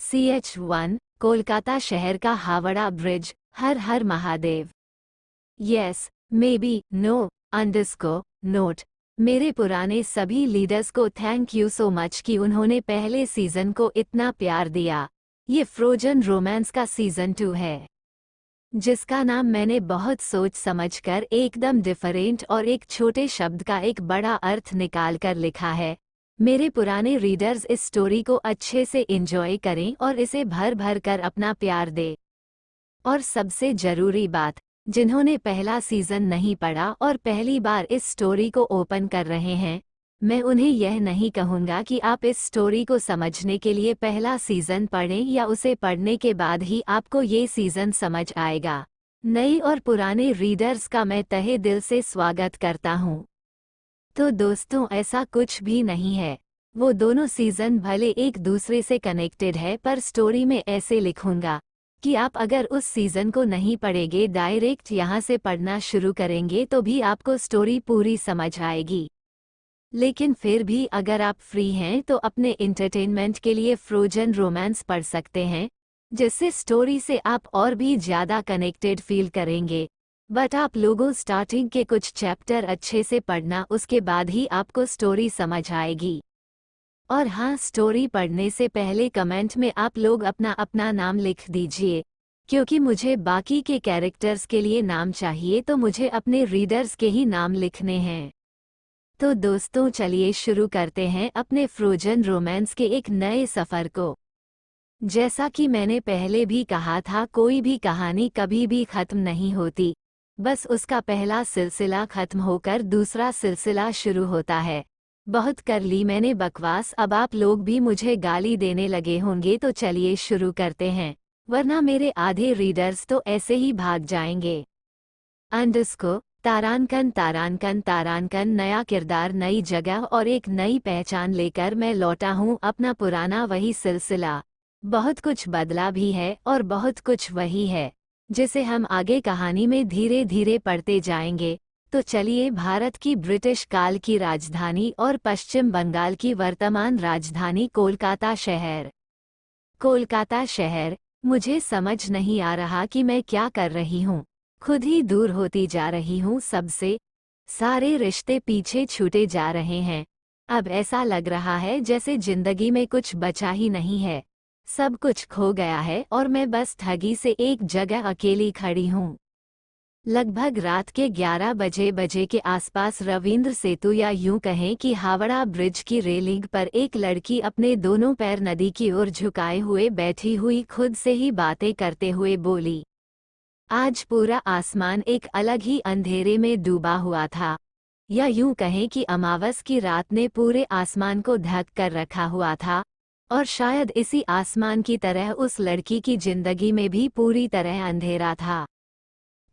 CH1 Kolkata शहर का Howrah bridge. हर हर Mahadev. Yes, maybe, no, underscore, note. मेरे पुराने सभी लीडर्स को थैंक यू सो मच कि उन्होंने पहले सीजन को इतना प्यार दिया। ये फ्रोजन रोमांस का सीजन 2 है, जिसका नाम मैंने बहुत सोच समझकर एकदम डिफरेंट और एक छोटे शब्द का एक बड़ा अर्थ निकाल कर लिखा है। मेरे पुराने रीडर्स इस स्टोरी को अच्छे से एंजॉय करें और इसे भर भर कर अपना प्यार दें। और सबसे जरूरी बात, जिन्होंने पहला सीजन नहीं पढ़ा और पहली बार इस स्टोरी को ओपन कर रहे हैं, मैं उन्हें यह नहीं कहूँगा कि आप इस स्टोरी को समझने के लिए पहला सीजन पढ़ें या उसे पढ़ने के बाद ही आपको ये सीजन समझ आएगा। नए और पुराने रीडर्स का मैं तहे दिल से स्वागत करता हूँ। तो दोस्तों, ऐसा कुछ भी नहीं है। वो दोनों सीजन भले एक दूसरे से कनेक्टेड है, पर स्टोरी में ऐसे लिखूंगा कि आप अगर उस सीजन को नहीं पढ़ेंगे, डायरेक्ट यहाँ से पढ़ना शुरू करेंगे तो भी आपको स्टोरी पूरी समझ आएगी। लेकिन फिर भी अगर आप फ्री हैं तो अपने एंटरटेनमेंट के लिए फ्रोजन रोमांस पढ़ सकते हैं, जिससे स्टोरी से आप और भी ज़्यादा कनेक्टेड फील करेंगे। बट आप लोगों स्टार्टिंग के कुछ चैप्टर अच्छे से पढ़ना, उसके बाद ही आपको स्टोरी समझ आएगी। और हाँ, स्टोरी पढ़ने से पहले कमेंट में आप लोग अपना अपना नाम लिख दीजिए, क्योंकि मुझे बाकी के कैरेक्टर्स के लिए नाम चाहिए तो मुझे अपने रीडर्स के ही नाम लिखने हैं। तो दोस्तों, चलिए शुरू करते हैं अपने फ्रोजन रोमांस के एक नए सफ़र को। जैसा कि मैंने पहले भी कहा था, कोई भी कहानी कभी भी ख़त्म नहीं होती, बस उसका पहला सिलसिला ख़त्म होकर दूसरा सिलसिला शुरू होता है। बहुत कर ली मैंने बकवास, अब आप लोग भी मुझे गाली देने लगे होंगे, तो चलिए शुरू करते हैं, वरना मेरे आधे रीडर्स तो ऐसे ही भाग जाएंगे। अंडरस्कोर तारांकन तारांकन तारांकन, नया किरदार, नई जगह और एक नई पहचान लेकर मैं लौटा हूँ अपना पुराना वही सिलसिला। बहुत कुछ बदला भी है और बहुत कुछ वही है, जिसे हम आगे कहानी में धीरे धीरे पढ़ते जाएंगे। तो चलिए, भारत की ब्रिटिश काल की राजधानी और पश्चिम बंगाल की वर्तमान राजधानी कोलकाता शहर। कोलकाता शहर, मुझे समझ नहीं आ रहा कि मैं क्या कर रही हूँ। खुद ही दूर होती जा रही हूँ सबसे, सारे रिश्ते पीछे छूटे जा रहे हैं। अब ऐसा लग रहा है जैसे जिंदगी में कुछ बचा ही नहीं है, सब कुछ खो गया है और मैं बस ठगी से एक जगह अकेली खड़ी हूँ। लगभग रात के 11 बजे के आसपास रविंद्र सेतु, या यूं कहें कि हावड़ा ब्रिज की रेलिंग पर एक लड़की अपने दोनों पैर नदी की ओर झुकाए हुए बैठी हुई खुद से ही बातें करते हुए बोली। आज पूरा आसमान एक अलग ही अंधेरे में डूबा हुआ था, या यूं कहें कि अमावस की रात ने पूरे आसमान को ढक कर रखा हुआ था, और शायद इसी आसमान की तरह उस लड़की की जिंदगी में भी पूरी तरह अंधेरा था।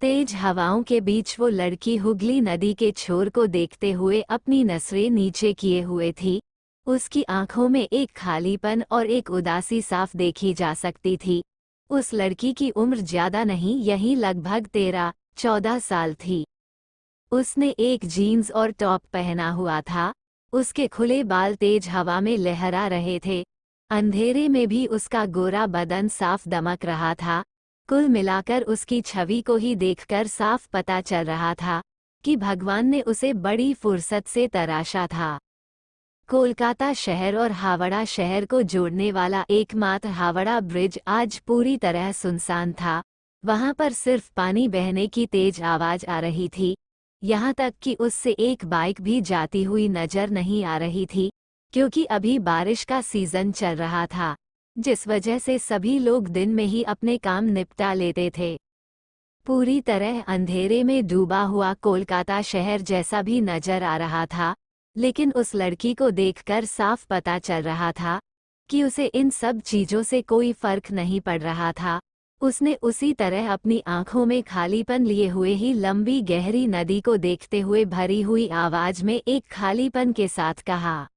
तेज हवाओं के बीच वो लड़की हुगली नदी के छोर को देखते हुए अपनी नसरें नीचे किए हुए थी। उसकी आंखों में एक खालीपन और एक उदासी साफ देखी जा सकती थी। उस लड़की की उम्र ज्यादा नहीं, यही लगभग 13-14 साल थी। उसने एक जीन्स और टॉप पहना हुआ था, उसके खुले बाल तेज हवा में लहरा रहे थे। अंधेरे में भी उसका गोरा बदन साफ दमक रहा था। कुल मिलाकर उसकी छवि को ही देखकर साफ पता चल रहा था कि भगवान ने उसे बड़ी फुर्सत से तराशा था। कोलकाता शहर और हावड़ा शहर को जोड़ने वाला एकमात्र हावड़ा ब्रिज आज पूरी तरह सुनसान था। वहां पर सिर्फ पानी बहने की तेज आवाज आ रही थी, यहाँ तक कि उससे एक बाइक भी जाती हुई नजर नहीं आ रही थी, क्योंकि अभी बारिश का सीजन चल रहा था, जिस वजह से सभी लोग दिन में ही अपने काम निपटा लेते थे। पूरी तरह अंधेरे में डूबा हुआ कोलकाता शहर जैसा भी नजर आ रहा था, लेकिन उस लड़की को देखकर साफ पता चल रहा था कि उसे इन सब चीजों से कोई फर्क नहीं पड़ रहा था। उसने उसी तरह अपनी आंखों में खालीपन लिए हुए ही लंबी गहरी नदी को देखते हुए भरी हुई आवाज में एक खालीपन के साथ कहा,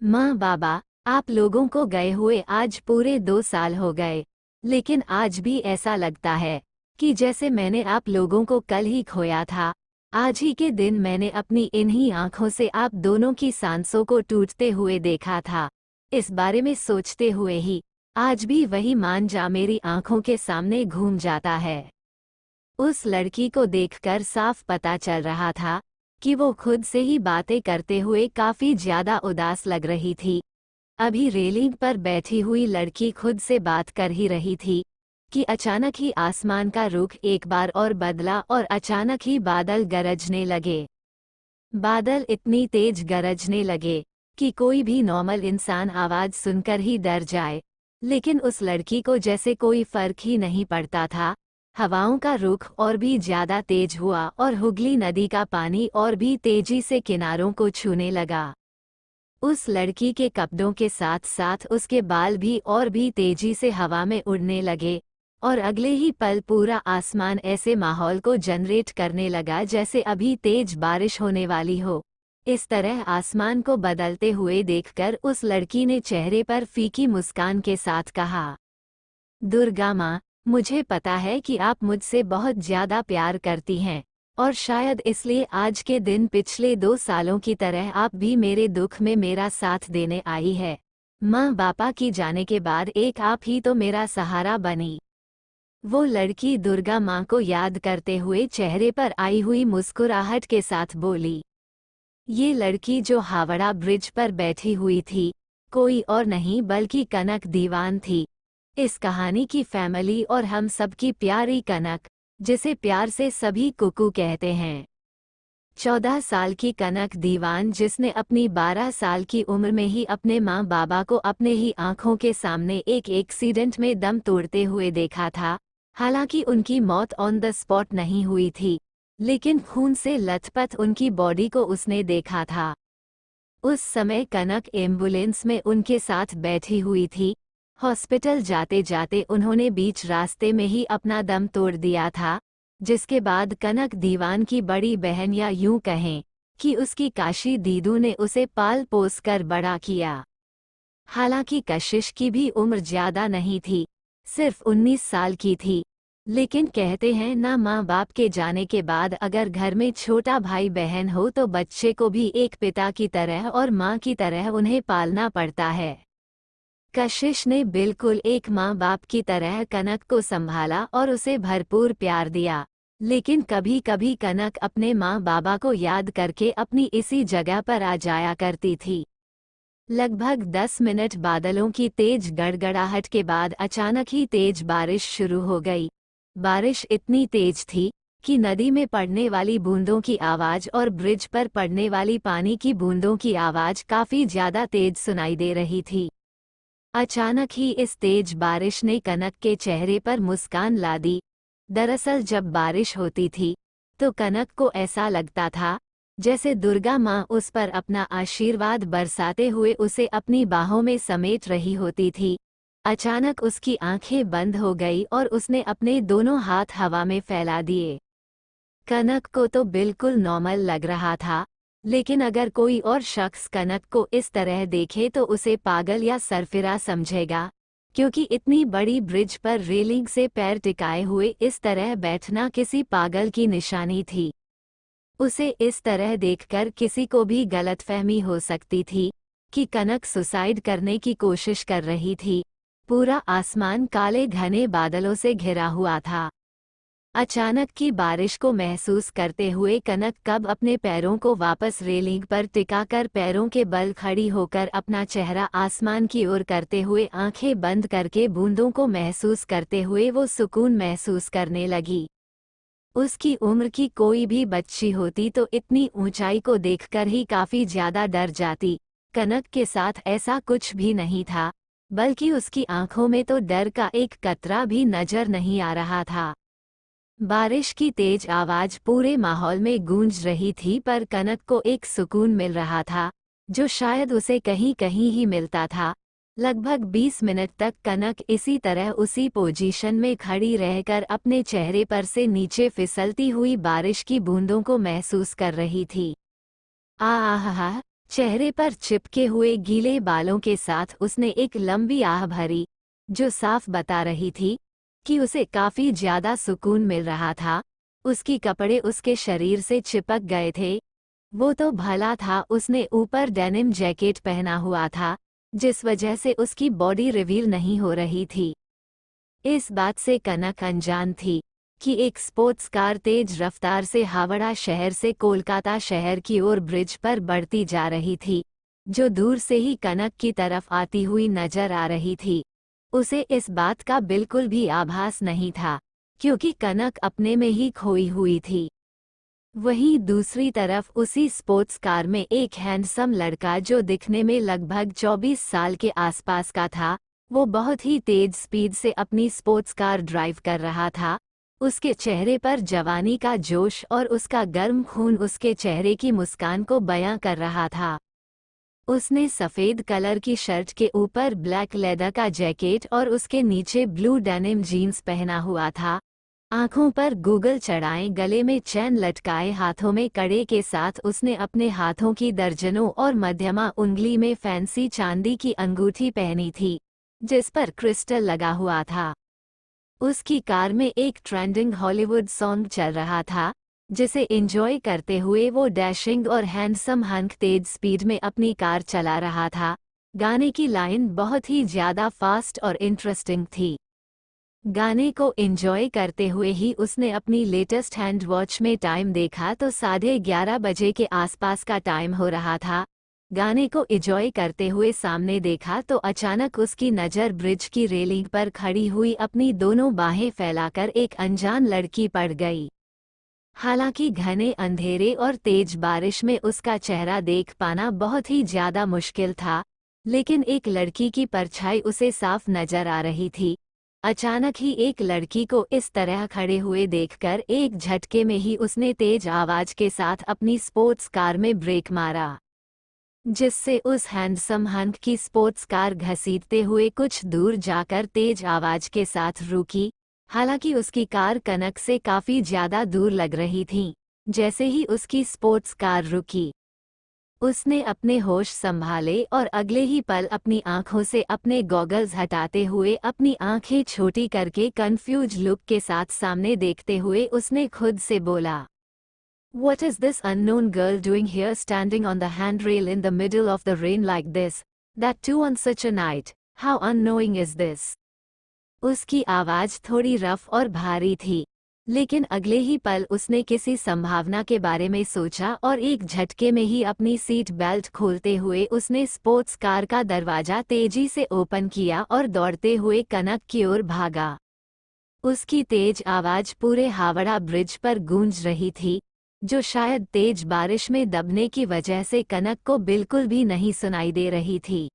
माँ बाबा, आप लोगों को गए हुए आज पूरे 2 साल हो गए, लेकिन आज भी ऐसा लगता है कि जैसे मैंने आप लोगों को कल ही खोया था। आज ही के दिन मैंने अपनी इन्हीं आंखों से आप दोनों की सांसों को टूटते हुए देखा था। इस बारे में सोचते हुए ही आज भी वही मांझा मेरी आंखों के सामने घूम जाता है। उस लड़की को देखकर साफ पता चल रहा था कि वो खुद से ही बातें करते हुए काफी ज्यादा उदास लग रही थी। अभी रेलिंग पर बैठी हुई लड़की खुद से बात कर ही रही थी कि अचानक ही आसमान का रुख एक बार और बदला और अचानक ही बादल गरजने लगे। बादल इतनी तेज गरजने लगे कि कोई भी नॉर्मल इंसान आवाज सुनकर ही डर जाए, लेकिन उस लड़की को जैसे कोई फर्क ही नहीं पड़ता था। हवाओं का रुख और भी ज्यादा तेज हुआ और हुगली नदी का पानी और भी तेजी से किनारों को छूने लगा। उस लड़की के कपड़ों के साथ साथ उसके बाल भी और भी तेजी से हवा में उड़ने लगे और अगले ही पल पूरा आसमान ऐसे माहौल को जनरेट करने लगा जैसे अभी तेज बारिश होने वाली हो। इस तरह आसमान को बदलते हुए देखकर उस लड़की ने चेहरे पर फीकी मुस्कान के साथ कहा, दुर्गा माँ, मुझे पता है कि आप मुझसे बहुत ज्यादा प्यार करती हैं और शायद इसलिए आज के दिन पिछले 2 सालों की तरह आप भी मेरे दुख में मेरा साथ देने आई है। माँ बापा की जाने के बाद एक आप ही तो मेरा सहारा बनी। वो लड़की दुर्गा माँ को याद करते हुए चेहरे पर आई हुई मुस्कुराहट के साथ बोली। ये लड़की जो हावड़ा ब्रिज पर बैठी हुई थी, कोई और नहीं बल्कि कनक दीवान थी। इस कहानी की फैमिली और हम सबकी प्यारी कनक, जिसे प्यार से सभी कुकू कहते हैं। 14 साल की कनक दीवान, जिसने अपनी 12 साल की उम्र में ही अपने माँ बाबा को अपने ही आंखों के सामने एक एक्सीडेंट में दम तोड़ते हुए देखा था। हालांकि उनकी मौत ऑन द स्पॉट नहीं हुई थी, लेकिन खून से लथपथ उनकी बॉडी को उसने देखा था। उस समय कनक एम्बुलेंस में उनके साथ बैठी हुई थी। हॉस्पिटल जाते जाते उन्होंने बीच रास्ते में ही अपना दम तोड़ दिया था, जिसके बाद कनक दीवान की बड़ी बहन या यूं कहें कि उसकी काशी दीदू ने उसे पाल पोस कर बड़ा किया। हालांकि कशिश की भी उम्र ज्यादा नहीं थी, सिर्फ 19 साल की थी, लेकिन कहते हैं ना, माँ बाप के जाने के बाद अगर घर में छोटा भाई बहन हो तो बच्चे को भी एक पिता की तरह और माँ की तरह उन्हें पालना पड़ता है। कशिश ने बिल्कुल एक माँ बाप की तरह कनक को संभाला और उसे भरपूर प्यार दिया, लेकिन कभी कभी कनक अपने माँ बाबा को याद करके अपनी इसी जगह पर आ जाया करती थी। लगभग 10 मिनट बादलों की तेज गड़गड़ाहट के बाद अचानक ही तेज बारिश शुरू हो गई। बारिश इतनी तेज थी कि नदी में पड़ने वाली बूंदों की आवाज और ब्रिज पर पड़ने वाली पानी की बूंदों की आवाज काफी ज्यादा तेज सुनाई दे रही थी। अचानक ही इस तेज बारिश ने कनक के चेहरे पर मुस्कान ला दी। दरअसल जब बारिश होती थी तो कनक को ऐसा लगता था जैसे दुर्गा माँ उस पर अपना आशीर्वाद बरसाते हुए उसे अपनी बाहों में समेट रही होती थी। अचानक उसकी आंखें बंद हो गई और उसने अपने दोनों हाथ हवा में फैला दिए। कनक को तो बिल्कुल नॉर्मल लग रहा था, लेकिन अगर कोई और शख्स कनक को इस तरह देखे तो उसे पागल या सरफिरा समझेगा, क्योंकि इतनी बड़ी ब्रिज पर रेलिंग से पैर टिकाए हुए इस तरह बैठना किसी पागल की निशानी थी। उसे इस तरह देखकर किसी को भी गलतफहमी हो सकती थी कि कनक सुसाइड करने की कोशिश कर रही थी। पूरा आसमान काले घने बादलों से घिरा हुआ था। अचानक की बारिश को महसूस करते हुए कनक कब अपने पैरों को वापस रेलिंग पर टिकाकर पैरों के बल खड़ी होकर अपना चेहरा आसमान की ओर करते हुए आंखें बंद करके बूंदों को महसूस करते हुए वो सुकून महसूस करने लगी। उसकी उम्र की कोई भी बच्ची होती तो इतनी ऊंचाई को देखकर ही काफी ज्यादा डर जाती। कनक के साथ ऐसा कुछ भी नहीं था, बल्कि उसकी आंखों में तो डर का एक कतरा भी नजर नहीं आ रहा था। बारिश की तेज आवाज पूरे माहौल में गूंज रही थी, पर कनक को एक सुकून मिल रहा था जो शायद उसे कहीं कहीं ही मिलता था। लगभग 20 मिनट तक कनक इसी तरह उसी पोजीशन में खड़ी रहकर अपने चेहरे पर से नीचे फिसलती हुई बारिश की बूंदों को महसूस कर रही थी। आहा, चेहरे पर चिपके हुए गीले बालों के साथ उसने एक लंबी आह भरी, जो साफ बता रही थी कि उसे काफी ज्यादा सुकून मिल रहा था। उसकी कपड़े उसके शरीर से चिपक गए थे। वो तो भला था उसने ऊपर डेनिम जैकेट पहना हुआ था, जिस वजह से उसकी बॉडी रिवील नहीं हो रही थी। इस बात से कनक अनजान थी कि एक स्पोर्ट्स कार तेज रफ्तार से हावड़ा शहर से कोलकाता शहर की ओर ब्रिज पर बढ़ती जा रही थी, जो दूर से ही कनक की तरफ आती हुई नजर आ रही थी। उसे इस बात का बिल्कुल भी आभास नहीं था, क्योंकि कनक अपने में ही खोई हुई थी। वहीं दूसरी तरफ उसी स्पोर्ट्स कार में एक हैंडसम लड़का, जो दिखने में लगभग 24 साल के आसपास का था, वो बहुत ही तेज स्पीड से अपनी स्पोर्ट्स कार ड्राइव कर रहा था। उसके चेहरे पर जवानी का जोश और उसका गर्म खून उसके चेहरे की मुस्कान को बयां कर रहा था। उसने सफ़ेद कलर की शर्ट के ऊपर ब्लैक लेदर का जैकेट और उसके नीचे ब्लू डेनिम जीन्स पहना हुआ था। आंखों पर गूगल चढ़ाए, गले में चैन लटकाए, हाथों में कड़े के साथ उसने अपने हाथों की दर्जनों और मध्यमा उंगली में फैंसी चांदी की अंगूठी पहनी थी, जिस पर क्रिस्टल लगा हुआ था। उसकी कार में एक ट्रेंडिंग हॉलीवुड सॉन्ग चल रहा था, जिसे एंजॉय करते हुए वो डैशिंग और हैंडसम हंक तेज स्पीड में अपनी कार चला रहा था। गाने की लाइन बहुत ही ज़्यादा फास्ट और इंटरेस्टिंग थी। गाने को एंजॉय करते हुए ही उसने अपनी लेटेस्ट हैंड वॉच में टाइम देखा तो 11:30 बजे के आसपास का टाइम हो रहा था। गाने को एंजॉय करते हुए सामने देखा तो अचानक उसकी नज़र ब्रिज की रेलिंग पर खड़ी हुई अपनी दोनों बाहें फैलाकर एक अनजान लड़की पड़ गई। हालांकि घने अंधेरे और तेज बारिश में उसका चेहरा देख पाना बहुत ही ज़्यादा मुश्किल था, लेकिन एक लड़की की परछाई उसे साफ नजर आ रही थी। अचानक ही एक लड़की को इस तरह खड़े हुए देखकर एक झटके में ही उसने तेज आवाज के साथ अपनी स्पोर्ट्स कार में ब्रेक मारा, जिससे उस हैंडसम हंक की स्पोर्ट्स कार घसीटते हुए कुछ दूर जाकर तेज आवाज के साथ रुकी। हालांकि उसकी कार कनक से काफी ज्यादा दूर लग रही थी। जैसे ही उसकी स्पोर्ट्स कार रुकी, उसने अपने होश संभाले और अगले ही पल अपनी आंखों से अपने गॉगल्स हटाते हुए अपनी आंखें छोटी करके कंफ्यूज लुक के साथ सामने देखते हुए उसने खुद से बोला, "What is this unknown girl doing here standing on the handrail in the middle of the rain like this? That too on such a night. How unknowing is this?" उसकी आवाज थोड़ी रफ और भारी थी, लेकिन अगले ही पल उसने किसी संभावना के बारे में सोचा और एक झटके में ही अपनी सीट बेल्ट खोलते हुए उसने स्पोर्ट्स कार का दरवाजा तेजी से ओपन किया और दौड़ते हुए कनक की ओर भागा। उसकी तेज आवाज पूरे हावड़ा ब्रिज पर गूंज रही थी, जो शायद तेज बारिश में दबने की वजह से कनक को बिल्कुल भी नहीं सुनाई दे रही थी।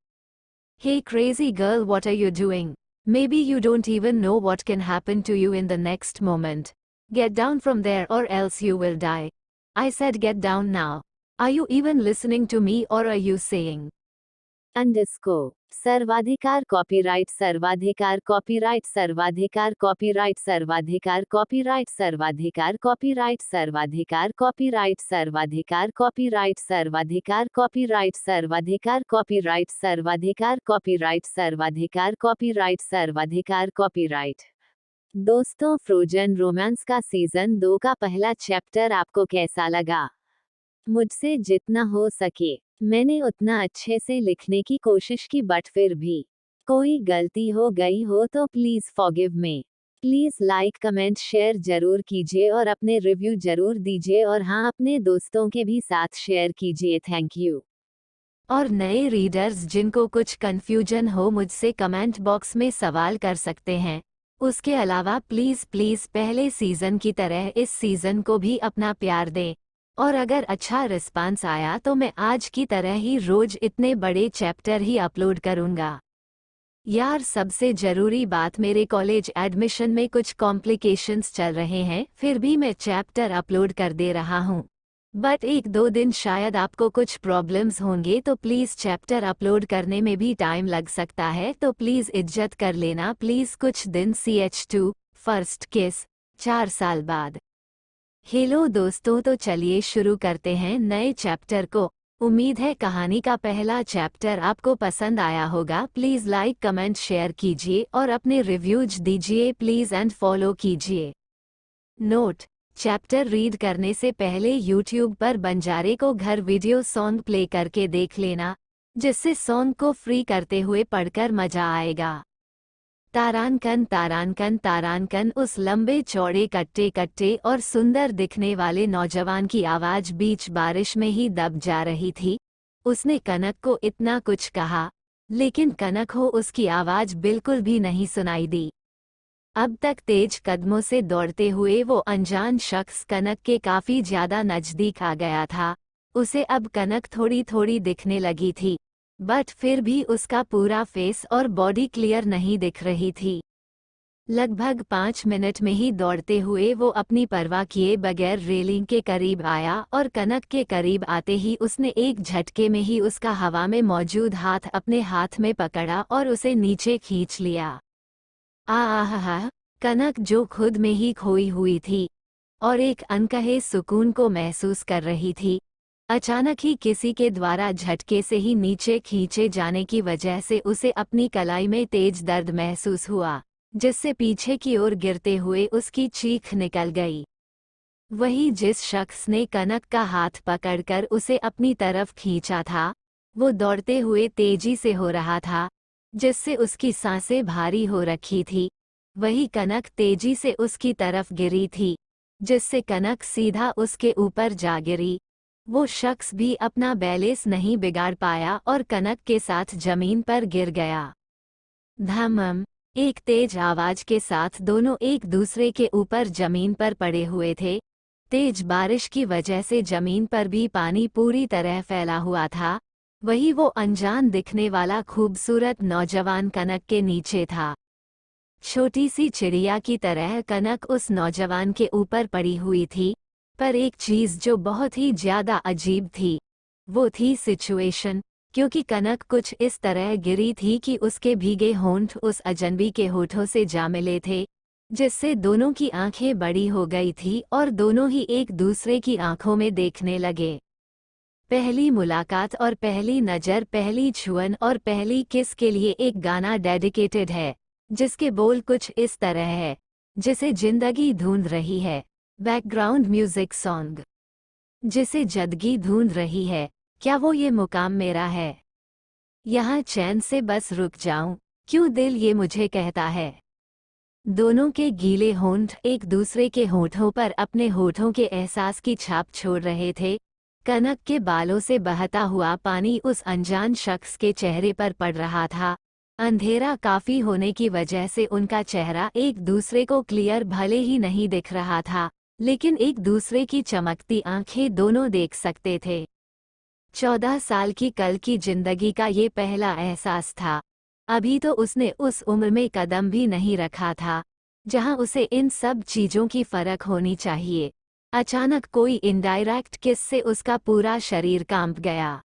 "Hey crazy girl, what are you doing? Maybe you don't even know what can happen to you in the next moment. Get down from there or else you will die. I said get down now. Are you even listening to me or are you saying underscore सर्वाधिकार copyright सर्वाधिकार copyright सर्वाधिकार copyright सर्वाधिकार copyright सर्वाधिकार copyright सर्वाधिकार copyright सर्वाधिकार copyright सर्वाधिकार copyright सर्वाधिकार copyright सर्वाधिकार कॉपीराइट सर्वाधिकार कॉपीराइट सर्वाधिकार कॉपीराइट"। दोस्तों, फ्रोजन रोमांस का सीजन 2 का पहला चैप्टर आपको कैसा लगा? मुझसे जितना हो सके मैंने उतना अच्छे से लिखने की कोशिश की, बट फिर भी कोई गलती हो गई हो तो please forgive me. Please like comment share जरूर कीजिए और अपने रिव्यू जरूर दीजिए, और हाँ, अपने दोस्तों के भी साथ शेयर कीजिए। Thank you. और नए रीडर्स जिनको कुछ कन्फ्यूजन हो, मुझसे कमेंट बॉक्स में सवाल कर सकते हैं। उसके अलावा प्लीज़ प्लीज़ पहले सीज़न की तरह इस सीज़न को भी अपना प्यार दें, और अगर अच्छा रिस्पांस आया तो मैं आज की तरह ही रोज इतने बड़े चैप्टर ही अपलोड करूँगा। यार, सबसे ज़रूरी बात, मेरे कॉलेज एडमिशन में कुछ कॉम्प्लिकेशंस चल रहे हैं, फिर भी मैं चैप्टर अपलोड कर दे रहा हूँ। बट 1-2 दिन शायद आपको कुछ प्रॉब्लम्स होंगे, तो प्लीज़ चैप्टर अपलोड करने में भी टाइम लग सकता है, तो प्लीज़ इज्जत कर लेना प्लीज़ कुछ दिन। CH2 फर्स्ट किस 4 साल बाद। हेलो दोस्तों, तो चलिए शुरू करते हैं नए चैप्टर को। उम्मीद है कहानी का पहला चैप्टर आपको पसंद आया होगा। प्लीज़ लाइक कमेंट शेयर कीजिए और अपने रिव्यूज दीजिए प्लीज़, एंड फॉलो कीजिए। नोट: चैप्टर रीड करने से पहले यूट्यूब पर बंजारे को घर वीडियो सॉन्ग प्ले करके देख लेना, जिससे सॉन्ग को फ्री करते हुए पढ़कर मजा आएगा। तारानकन तारानकन तारानकन। उस लंबे चौड़े कट्टे कट्टे और सुंदर दिखने वाले नौजवान की आवाज बीच बारिश में ही दब जा रही थी। उसने कनक को इतना कुछ कहा, लेकिन कनक को उसकी आवाज बिल्कुल भी नहीं सुनाई दी। अब तक तेज कदमों से दौड़ते हुए वो अनजान शख्स कनक के काफी ज्यादा नजदीक आ गया था। उसे अब कनक थोड़ी थोड़ी दिखने लगी थी, बट फिर भी उसका पूरा फेस और बॉडी क्लियर नहीं दिख रही थी। लगभग 5 मिनट में ही दौड़ते हुए वो अपनी परवाह किए बगैर रेलिंग के करीब आया और कनक के करीब आते ही उसने एक झटके में ही उसका हवा में मौजूद हाथ अपने हाथ में पकड़ा और उसे नीचे खींच लिया। आहा! कनक जो खुद में ही खोई हुई थी और एक अनकहे सुकून को महसूस कर रही थी, अचानक ही किसी के द्वारा झटके से ही नीचे खींचे जाने की वजह से उसे अपनी कलाई में तेज दर्द महसूस हुआ, जिससे पीछे की ओर गिरते हुए उसकी चीख निकल गई। वही जिस शख्स ने कनक का हाथ पकड़कर उसे अपनी तरफ खींचा था, वो दौड़ते हुए तेजी से हो रहा था, जिससे उसकी सांसें भारी हो रखी थी। वही कनक तेजी से उसकी तरफ गिरी थी, जिससे कनक सीधा उसके ऊपर जा गिरी। वो शख्स भी अपना बैलेंस नहीं बिगाड़ पाया और कनक के साथ जमीन पर गिर गया। धमम! एक तेज आवाज के साथ दोनों एक दूसरे के ऊपर जमीन पर पड़े हुए थे। तेज बारिश की वजह से जमीन पर भी पानी पूरी तरह फैला हुआ था। वही वो अनजान दिखने वाला खूबसूरत नौजवान कनक के नीचे था। छोटी सी चिड़िया की तरह कनक उस नौजवान के ऊपर पड़ी हुई थी, पर एक चीज जो बहुत ही ज्यादा अजीब थी, वो थी सिचुएशन, क्योंकि कनक कुछ इस तरह गिरी थी कि उसके भीगे होंठ उस अजनबी के होठों से जा मिले थे, जिससे दोनों की आंखें बड़ी हो गई थी और दोनों ही एक दूसरे की आंखों में देखने लगे। पहली मुलाकात और पहली नज़र, पहली छुअन और पहली किस के लिए एक गाना डेडिकेटेड है, जिसके बोल कुछ इस तरह है, जिसे जिंदगी ढूंढ रही है। Background music song. जिसे जदगी ढूंढ रही है, क्या वो ये मुकाम मेरा है? यहाँ चैन से बस रुक जाऊं, क्यों दिल ये मुझे कहता है। दोनों के गीले होंठ एक दूसरे के होठों पर अपने होठों के एहसास की छाप छोड़ रहे थे। कनक के बालों से बहता हुआ पानी उस अनजान शख्स के चेहरे पर पड़ रहा था। अंधेरा काफी होने की वजह से उनका चेहरा एक दूसरे को क्लियर भले ही नहीं दिख रहा था, लेकिन एक दूसरे की चमकती आंखें दोनों देख सकते थे। 14 साल की कल की जिंदगी का ये पहला एहसास था। अभी तो उसने उस उम्र में कदम भी नहीं रखा था, जहां उसे इन सब चीजों की फर्क होनी चाहिए। अचानक कोई इनडायरेक्ट किस से उसका पूरा शरीर कांप गया।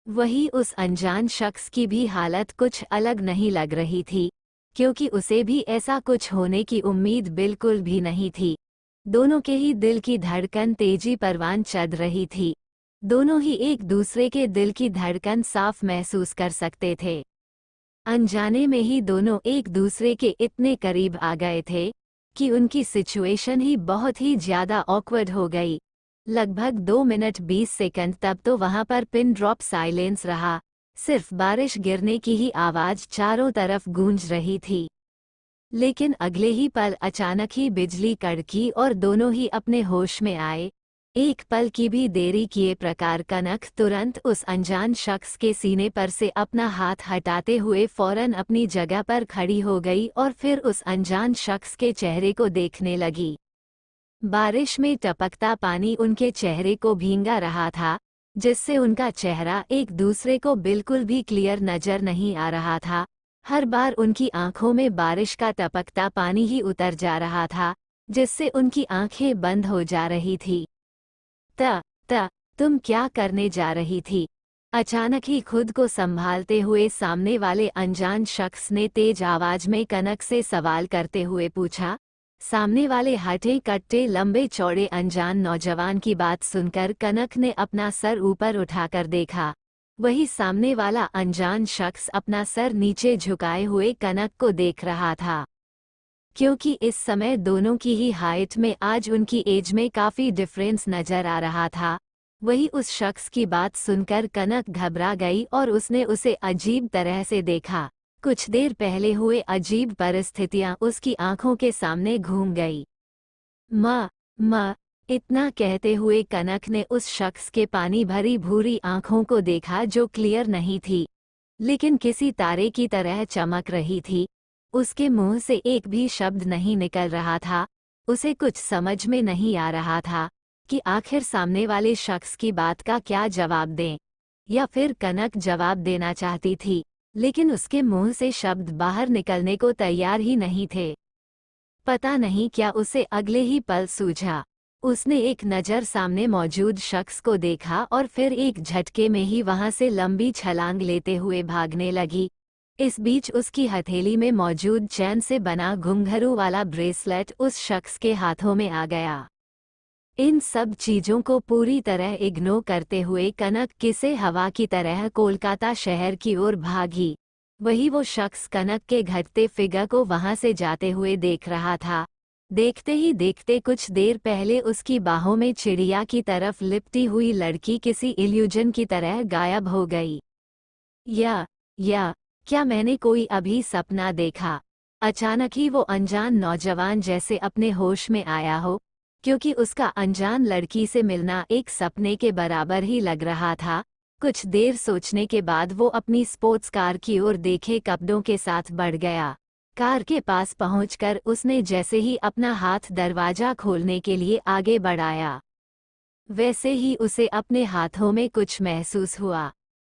वही उस अनजान शख्स की भी हालत कुछ अलग नहीं लग रही थी, क्योंकि उसे भी ऐसा कुछ होने की उम्मीद बिल्कुल भी नहीं थी। दोनों के ही दिल की धड़कन तेजी परवान चढ़ रही थी। दोनों ही एक दूसरे के दिल की धड़कन साफ महसूस कर सकते थे। अनजाने में ही दोनों एक दूसरे के इतने करीब आ गए थे कि उनकी सिचुएशन ही बहुत ही ज्यादा ऑकवर्ड हो गई। लगभग 2 मिनट 20 सेकंड तब तो वहां पर पिन ड्रॉप साइलेंस रहा। सिर्फ बारिश गिरने की ही आवाज चारों तरफ गूंज रही थी। लेकिन अगले ही पल अचानक ही बिजली कड़की और दोनों ही अपने होश में आए। एक पल की भी देरी किए प्रकार कनक तुरंत उस अनजान शख्स के सीने पर से अपना हाथ हटाते हुए फौरन अपनी जगह पर खड़ी हो गई और फिर उस अनजान शख्स के चेहरे को देखने लगी। बारिश में टपकता पानी उनके चेहरे को भींगा रहा था, जिससे उनका चेहरा एक दूसरे को बिल्कुल भी क्लियर नजर नहीं आ रहा था। हर बार उनकी आंखों में बारिश का टपकता पानी ही उतर जा रहा था, जिससे उनकी आंखें बंद हो जा रही थी। तुम क्या करने जा रही थी? अचानक ही खुद को संभालते हुए सामने वाले अनजान शख्स ने तेज आवाज में कनक से सवाल करते हुए पूछा। सामने वाले हटे कट्टे लंबे चौड़े अनजान नौजवान की बात सुनकर कनक ने अपना सर ऊपर उठाकर देखा। वही सामने वाला अनजान शख्स अपना सर नीचे झुकाए हुए कनक को देख रहा था। क्योंकि इस समय दोनों की ही हाइट में आज उनकी एज में काफी डिफरेंस नजर आ रहा था, वही उस शख्स की बात सुनकर कनक घबरा गई और उसने उसे अजीब तरह से देखा। कुछ देर पहले हुए अजीब परिस्थितियां उसकी आंखों के सामने घूम गई। माँ, माँ, इतना कहते हुए कनक ने उस शख्स के पानी भरी भूरी आंखों को देखा जो क्लियर नहीं थी, लेकिन किसी तारे की तरह चमक रही थी। उसके मुंह से एक भी शब्द नहीं निकल रहा था। उसे कुछ समझ में नहीं आ रहा था कि आखिर सामने वाले शख्स की बात का क्या जवाब दें, या फिर कनक जवाब देना चाहती थी, लेकिन उसके मुंह से शब्द बाहर निकलने को तैयार ही नहीं थे। पता नहीं क्या उसे अगले ही पल सूझा। उसने एक नज़र सामने मौजूद शख्स को देखा और फिर एक झटके में ही वहां से लंबी छलांग लेते हुए भागने लगी। इस बीच उसकी हथेली में मौजूद चैन से बना घुंघरू वाला ब्रेसलेट उस शख्स के हाथों में आ गया। इन सब चीजों को पूरी तरह इग्नोर करते हुए कनक किसे हवा की तरह कोलकाता शहर की ओर भागी। वही वो शख्स कनक के घटते फिगर को वहां से जाते हुए देख रहा था। देखते ही देखते कुछ देर पहले उसकी बाहों में चिड़िया की तरफ लिपटी हुई लड़की किसी इल्यूजन की तरह गायब हो गई। या क्या मैंने कोई अभी सपना देखा? अचानक ही वो अनजान नौजवान जैसे अपने होश में आया हो, क्योंकि उसका अनजान लड़की से मिलना एक सपने के बराबर ही लग रहा था। कुछ देर सोचने के बाद वो अपनी स्पोर्ट्स कार की ओर देखे कदमों के साथ बढ़ गया। कार के पास पहुंचकर उसने जैसे ही अपना हाथ दरवाजा खोलने के लिए आगे बढ़ाया, वैसे ही उसे अपने हाथों में कुछ महसूस हुआ।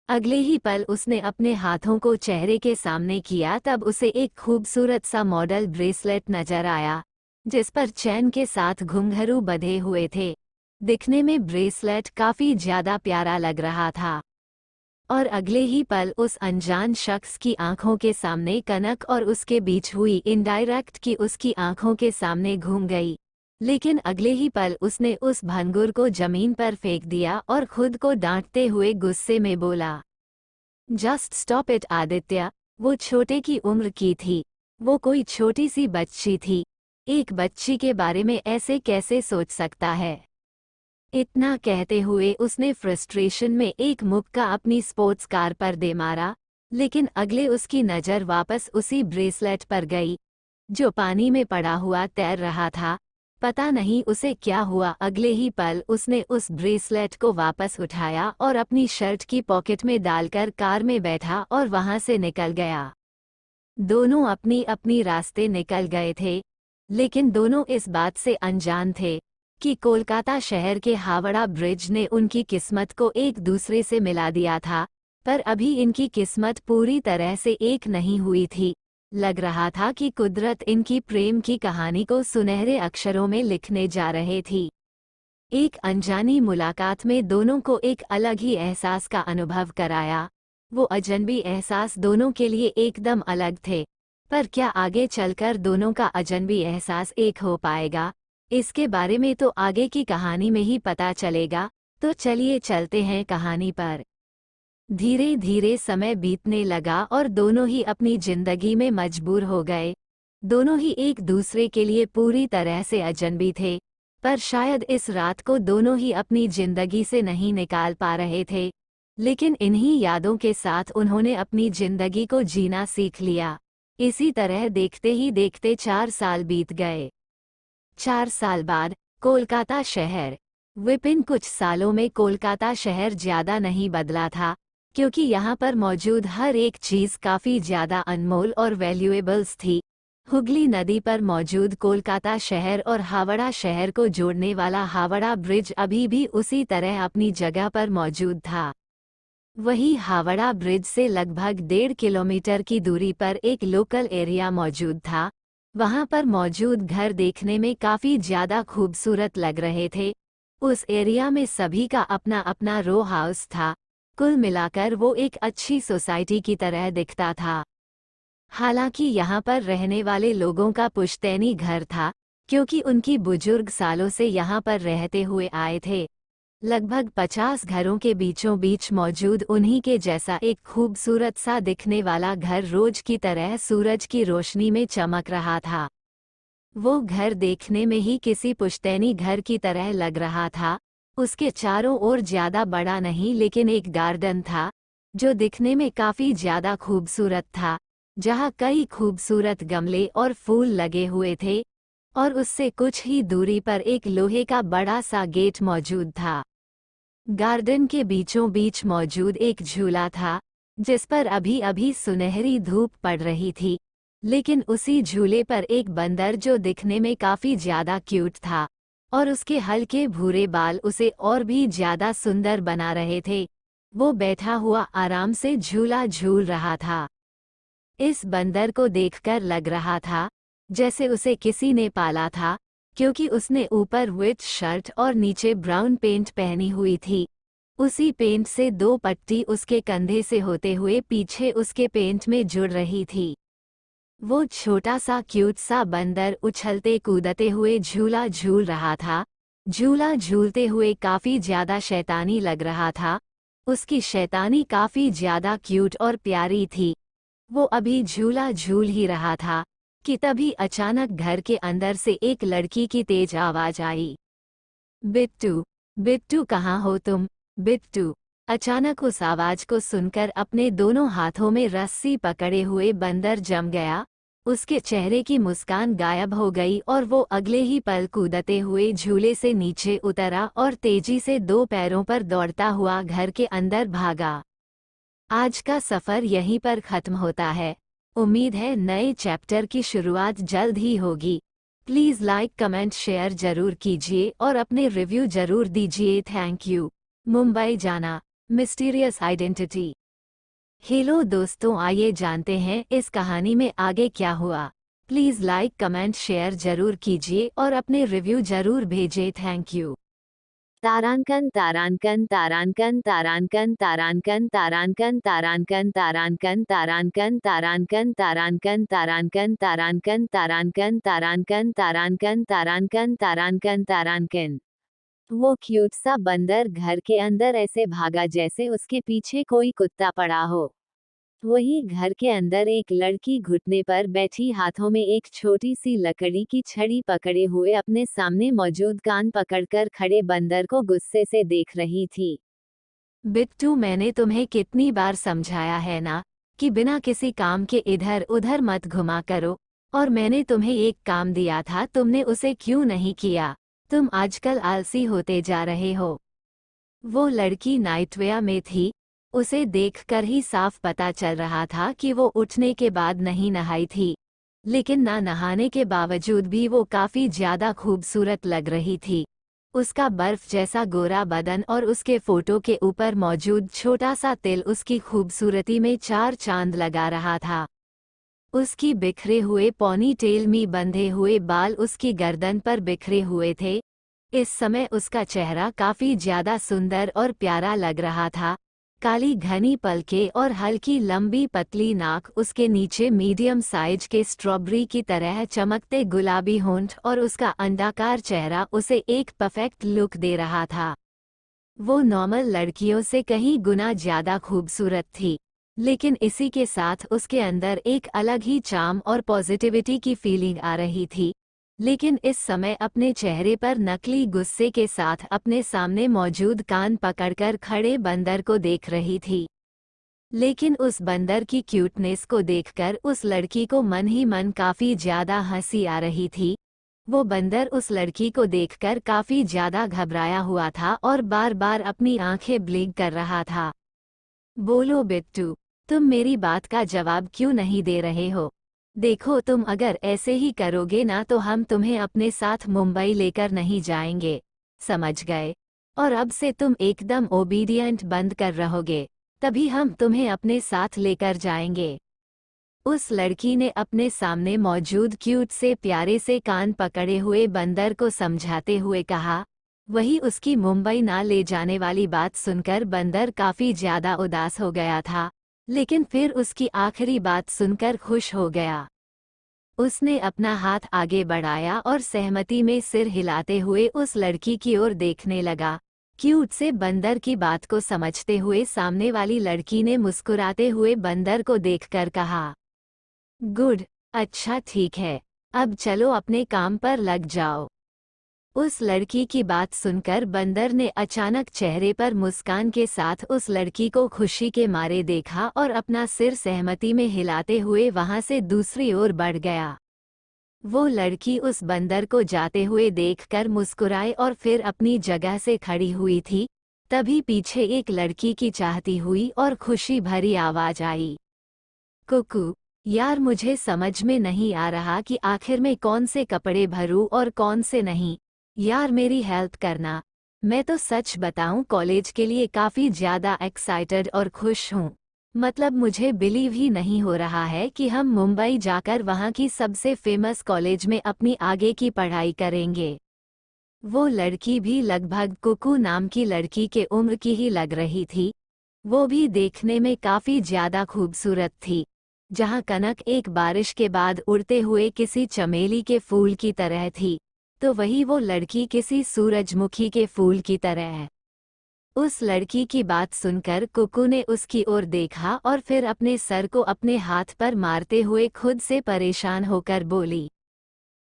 अगले ही पल उसने अपने हाथों को चेहरे के सामने किया, तब उसे एक खूबसूरत सा मॉडल ब्रेसलेट नजर आया जिस पर चैन के साथ घुंघरू बंधे हुए थे। दिखने में ब्रेसलेट काफी ज्यादा प्यारा लग रहा था और अगले ही पल उस अनजान शख्स की आंखों के सामने कनक और उसके बीच हुई इनडायरेक्ट की उसकी आंखों के सामने घूम गई। लेकिन अगले ही पल उसने उस भंगुर को जमीन पर फेंक दिया और खुद को डांटते हुए गुस्से में बोला, जस्ट स्टॉप इट आदित्य। वो छोटे की उम्र की थी, वो कोई छोटी सी बच्ची थी। एक बच्ची के बारे में ऐसे कैसे सोच सकता है? इतना कहते हुए उसने फ्रस्ट्रेशन में एक मुक्का अपनी स्पोर्ट्स कार पर दे मारा, लेकिन अगले उसकी नज़र वापस उसी ब्रेसलेट पर गई जो पानी में पड़ा हुआ तैर रहा था। पता नहीं उसे क्या हुआ, अगले ही पल उसने उस ब्रेसलेट को वापस उठाया और अपनी शर्ट की पॉकेट में डालकर कार में बैठा और वहां से निकल गया। दोनों अपनी अपनी रास्ते निकल गए थे, लेकिन दोनों इस बात से अनजान थे कि कोलकाता शहर के हावड़ा ब्रिज ने उनकी किस्मत को एक दूसरे से मिला दिया था, पर अभी इनकी किस्मत पूरी तरह से एक नहीं हुई थी। लग रहा था कि कुदरत इनकी प्रेम की कहानी को सुनहरे अक्षरों में लिखने जा रहे थी। एक अनजानी मुलाकात में दोनों को एक अलग ही एहसास का अनुभव कराया। वो अजनबी एहसास दोनों के लिए एकदम अलग थे, पर क्या आगे चलकर दोनों का अजनबी एहसास एक हो पाएगा, इसके बारे में तो आगे की कहानी में ही पता चलेगा। तो चलिए चलते हैं कहानी पर। धीरे धीरे समय बीतने लगा और दोनों ही अपनी जिंदगी में मजबूर हो गए। दोनों ही एक दूसरे के लिए पूरी तरह से अजनबी थे, पर शायद इस रात को दोनों ही अपनी जिंदगी से नहीं निकाल पा रहे थे। लेकिन इन्हीं यादों के साथ उन्होंने अपनी जिंदगी को जीना सीख लिया। इसी तरह देखते ही देखते 4 साल बीत गए। 4 साल बाद कोलकाता शहर। विपिन, कुछ सालों में कोलकाता शहर ज्यादा नहीं बदला था, क्योंकि यहाँ पर मौजूद हर एक चीज काफी ज्यादा अनमोल और वैल्यूएबल्स थी। हुगली नदी पर मौजूद कोलकाता शहर और हावड़ा शहर को जोड़ने वाला हावड़ा ब्रिज अभी भी उसी तरह अपनी जगह पर मौजूद था। वही हावड़ा ब्रिज से लगभग 1.5 किलोमीटर की दूरी पर एक लोकल एरिया मौजूद था। वहां पर मौजूद घर देखने में काफी ज्यादा खूबसूरत लग रहे थे। उस एरिया में सभी का अपना अपना रो हाउस था। कुल मिलाकर वो एक अच्छी सोसाइटी की तरह दिखता था। हालांकि यहाँ पर रहने वाले लोगों का पुश्तैनी घर था, क्योंकि उनकी बुजुर्ग सालों से यहाँ पर रहते हुए आए थे। लगभग 50 घरों के बीचों बीच मौजूद उन्हीं के जैसा एक खूबसूरत सा दिखने वाला घर रोज की तरह सूरज की रोशनी में चमक रहा था। वो घर देखने में ही किसी पुश्तैनी घर की तरह लग रहा था। उसके चारों ओर ज्यादा बड़ा नहीं लेकिन एक गार्डन था जो दिखने में काफी ज्यादा खूबसूरत था, जहाँ कई खूबसूरत गमले और फूल लगे हुए थे और उससे कुछ ही दूरी पर एक लोहे का बड़ा सा गेट मौजूद था। गार्डन के बीचों बीच मौजूद एक झूला था जिस पर अभी अभी सुनहरी धूप पड़ रही थी, लेकिन उसी झूले पर एक बंदर जो दिखने में काफी ज्यादा क्यूट था और उसके हल्के भूरे बाल उसे और भी ज्यादा सुंदर बना रहे थे, वो बैठा हुआ आराम से झूला झूल रहा था। इस बंदर को देखकर लग रहा था जैसे उसे किसी ने पाला था, क्योंकि उसने ऊपर व्हाइट शर्ट और नीचे ब्राउन पेंट पहनी हुई थी। उसी पेंट से दो पट्टी उसके कंधे से होते हुए पीछे उसके पेंट में जुड़ रही थी। वो छोटा सा क्यूट सा बंदर उछलते कूदते हुए झूला झूल रहा था। झूला झूलते हुए काफी ज्यादा शैतानी लग रहा था। उसकी शैतानी काफी ज्यादा क्यूट और प्यारी थी। वो अभी झूला झूल ही रहा था कि तभी अचानक घर के अंदर से एक लड़की की तेज आवाज आई। बिट्टू, बिट्टू कहाँ हो तुम? बिट्टू। अचानक उस आवाज को सुनकर अपने दोनों हाथों में रस्सी पकड़े हुए बंदर जम गया। उसके चेहरे की मुस्कान गायब हो गई और वो अगले ही पल कूदते हुए झूले से नीचे उतरा और तेजी से दो पैरों पर दौड़ता हुआ घर के अंदर भागा। आज का सफर यहीं पर खत्म होता है। उम्मीद है नए चैप्टर की शुरुआत जल्द ही होगी। प्लीज़ लाइक कमेंट शेयर जरूर कीजिए और अपने रिव्यू जरूर दीजिए। Thank you. मुंबई जाना, मिस्टीरियस आइडेंटिटी। हेलो दोस्तों, आइए जानते हैं इस कहानी में आगे क्या हुआ। प्लीज़ लाइक कमेंट शेयर जरूर कीजिए और अपने रिव्यू जरूर भेजें। Thank you. तारांकन तारांकन तारांकन तारांकन तारांकन तारांकन तारांकन तारांकन तारांकन तारांकन तारांकन तारांकन तारांकन तारांकन तारांकन तारांकन तारांकन तारांकन तारांकन। वो क्यूट सा बंदर घर के अंदर ऐसे भागा जैसे उसके पीछे कोई कुत्ता पड़ा हो। वही घर के अंदर एक लड़की घुटने पर बैठी हाथों में एक छोटी सी लकड़ी की छड़ी पकड़े हुए अपने सामने मौजूद कान पकड़कर खड़े बंदर को गुस्से से देख रही थी। बिट्टू, मैंने तुम्हें कितनी बार समझाया है ना कि बिना किसी काम के इधर उधर मत घुमा करो, और मैंने तुम्हें एक काम दिया था, तुमने उसे क्यों नहीं किया? तुम आजकल आलसी होते जा रहे हो। वो लड़की नाइटवेयर में थी। उसे देखकर ही साफ पता चल रहा था कि वो उठने के बाद नहीं नहाई थी, लेकिन ना नहाने के बावजूद भी वो काफी ज्यादा खूबसूरत लग रही थी। उसका बर्फ जैसा गोरा बदन और उसके फोटो के ऊपर मौजूद छोटा सा तिल उसकी खूबसूरती में चार चांद लगा रहा था। उसकी बिखरे हुए पॉनी टेल में बंधे हुए बाल उसकी गर्दन पर बिखरे हुए थे। इस समय उसका चेहरा काफी ज्यादा सुंदर और प्यारा लग रहा था। काली घनी पलकें और हल्की लंबी पतली नाक, उसके नीचे मीडियम साइज के स्ट्रॉबेरी की तरह चमकते गुलाबी होंठ और उसका अंडाकार चेहरा उसे एक परफेक्ट लुक दे रहा था। वो नॉर्मल लड़कियों से कहीं गुना ज्यादा खूबसूरत थी, लेकिन इसी के साथ उसके अंदर एक अलग ही चार्म और पॉजिटिविटी की फीलिंग आ रही थी। लेकिन इस समय अपने चेहरे पर नकली गुस्से के साथ अपने सामने मौजूद कान पकड़कर खड़े बंदर को देख रही थी। लेकिन उस बंदर की क्यूटनेस को देखकर उस लड़की को मन ही मन काफी ज्यादा हंसी आ रही थी। वो बंदर उस लड़की को देखकर काफी ज्यादा घबराया हुआ था और बार बार अपनी आंखें ब्लिंक कर रहा था। बोलो बिट्टू, तुम मेरी बात का जवाब क्यों नहीं दे रहे हो? देखो, तुम अगर ऐसे ही करोगे ना तो हम तुम्हें अपने साथ मुंबई लेकर नहीं जाएंगे, समझ गए? और अब से तुम एकदम ओबीडियंट बंद कर रहोगे, तभी हम तुम्हें अपने साथ लेकर जाएंगे। उस लड़की ने अपने सामने मौजूद क्यूट से प्यारे से कान पकड़े हुए बंदर को समझाते हुए कहा। वही उसकी मुंबई ना ले जाने वाली बात सुनकर बंदर काफी ज्यादा उदास हो गया था, लेकिन फिर उसकी आखिरी बात सुनकर खुश हो गया। उसने अपना हाथ आगे बढ़ाया और सहमति में सिर हिलाते हुए उस लड़की की ओर देखने लगा। क्यूट से बंदर की बात को समझते हुए सामने वाली लड़की ने मुस्कुराते हुए बंदर को देखकर कहा, गुड, अच्छा ठीक है, अब चलो अपने काम पर लग जाओ। उस लड़की की बात सुनकर बंदर ने अचानक चेहरे पर मुस्कान के साथ उस लड़की को खुशी के मारे देखा और अपना सिर सहमति में हिलाते हुए वहां से दूसरी ओर बढ़ गया। वो लड़की उस बंदर को जाते हुए देखकर मुस्कुराई और फिर अपनी जगह से खड़ी हुई थी। तभी पीछे एक लड़की की चाहती हुई और खुशी भरी आवाज आई, कुकू, यार मुझे समझ में नहीं आ रहा कि आखिर में कौन से कपड़े भरूं और कौन से नहीं। यार मेरी हेल्प करना। मैं तो सच बताऊं कॉलेज के लिए काफ़ी ज़्यादा एक्साइटेड और खुश हूं। मतलब मुझे बिलीव ही नहीं हो रहा है कि हम मुंबई जाकर वहां की सबसे फेमस कॉलेज में अपनी आगे की पढ़ाई करेंगे। वो लड़की भी लगभग कुकू नाम की लड़की के उम्र की ही लग रही थी। वो भी देखने में काफ़ी ज़्यादा खूबसूरत थी। जहां कनक एक बारिश के बाद उड़ते हुए किसी चमेली के फूल की तरह थी, तो वही वो लड़की किसी सूरजमुखी के फूल की तरह है। उस लड़की की बात सुनकर कुकू ने उसकी ओर देखा और फिर अपने सर को अपने हाथ पर मारते हुए खुद से परेशान होकर बोली,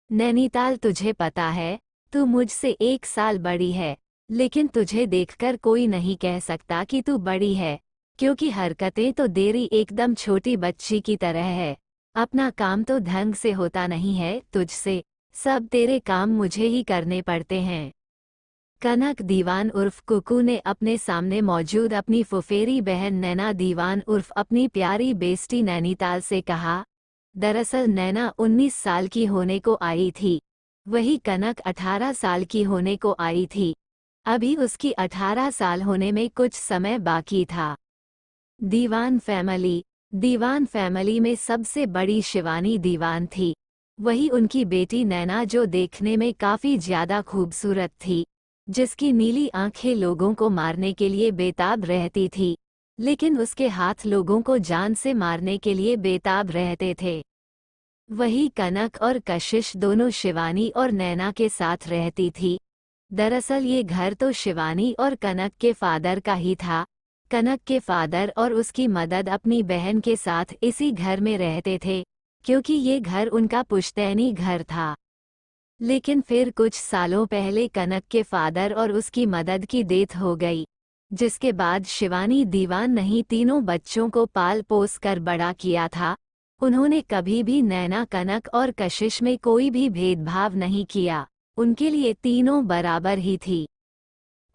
नैनीताल तुझे पता है, तू मुझसे 1 साल बड़ी है, लेकिन तुझे देखकर कोई नहीं कह सकता कि तू बड़ी है, क्योंकि हरकतें तो तेरी एकदम छोटी बच्ची की तरह है। अपना काम तो ढंग से होता नहीं है तुझसे, सब तेरे काम मुझे ही करने पड़ते हैं। कनक दीवान उर्फ कुकू ने अपने सामने मौजूद अपनी फुफेरी बहन नैना दीवान उर्फ अपनी प्यारी बेस्टी नैनीताल से कहा। दरअसल नैना 19 साल की होने को आई थी, वही कनक 18 साल की होने को आई थी। अभी उसकी 18 साल होने में कुछ समय बाकी था। दीवान फैमिली में सबसे बड़ी शिवानी दीवान थी। वही उनकी बेटी नैना जो देखने में काफ़ी ज़्यादा खूबसूरत थी, जिसकी नीली आंखें लोगों को मारने के लिए बेताब रहती थी, लेकिन उसके हाथ लोगों को जान से मारने के लिए बेताब रहते थे। वही कनक और कशिश दोनों शिवानी और नैना के साथ रहती थी। दरअसल ये घर तो शिवानी और कनक के फादर का ही था। कनक के फादर और उसकी मदद अपनी बहन के साथ इसी घर में रहते थे, क्योंकि ये घर उनका पुश्तैनी घर था। लेकिन फिर कुछ सालों पहले कनक के फादर और उसकी मदद की डेथ हो गई, जिसके बाद शिवानी दीवान नहीं तीनों बच्चों को पाल पोस कर बड़ा किया था। उन्होंने कभी भी नैना, कनक और कशिश में कोई भी भेदभाव नहीं किया, उनके लिए तीनों बराबर ही थी।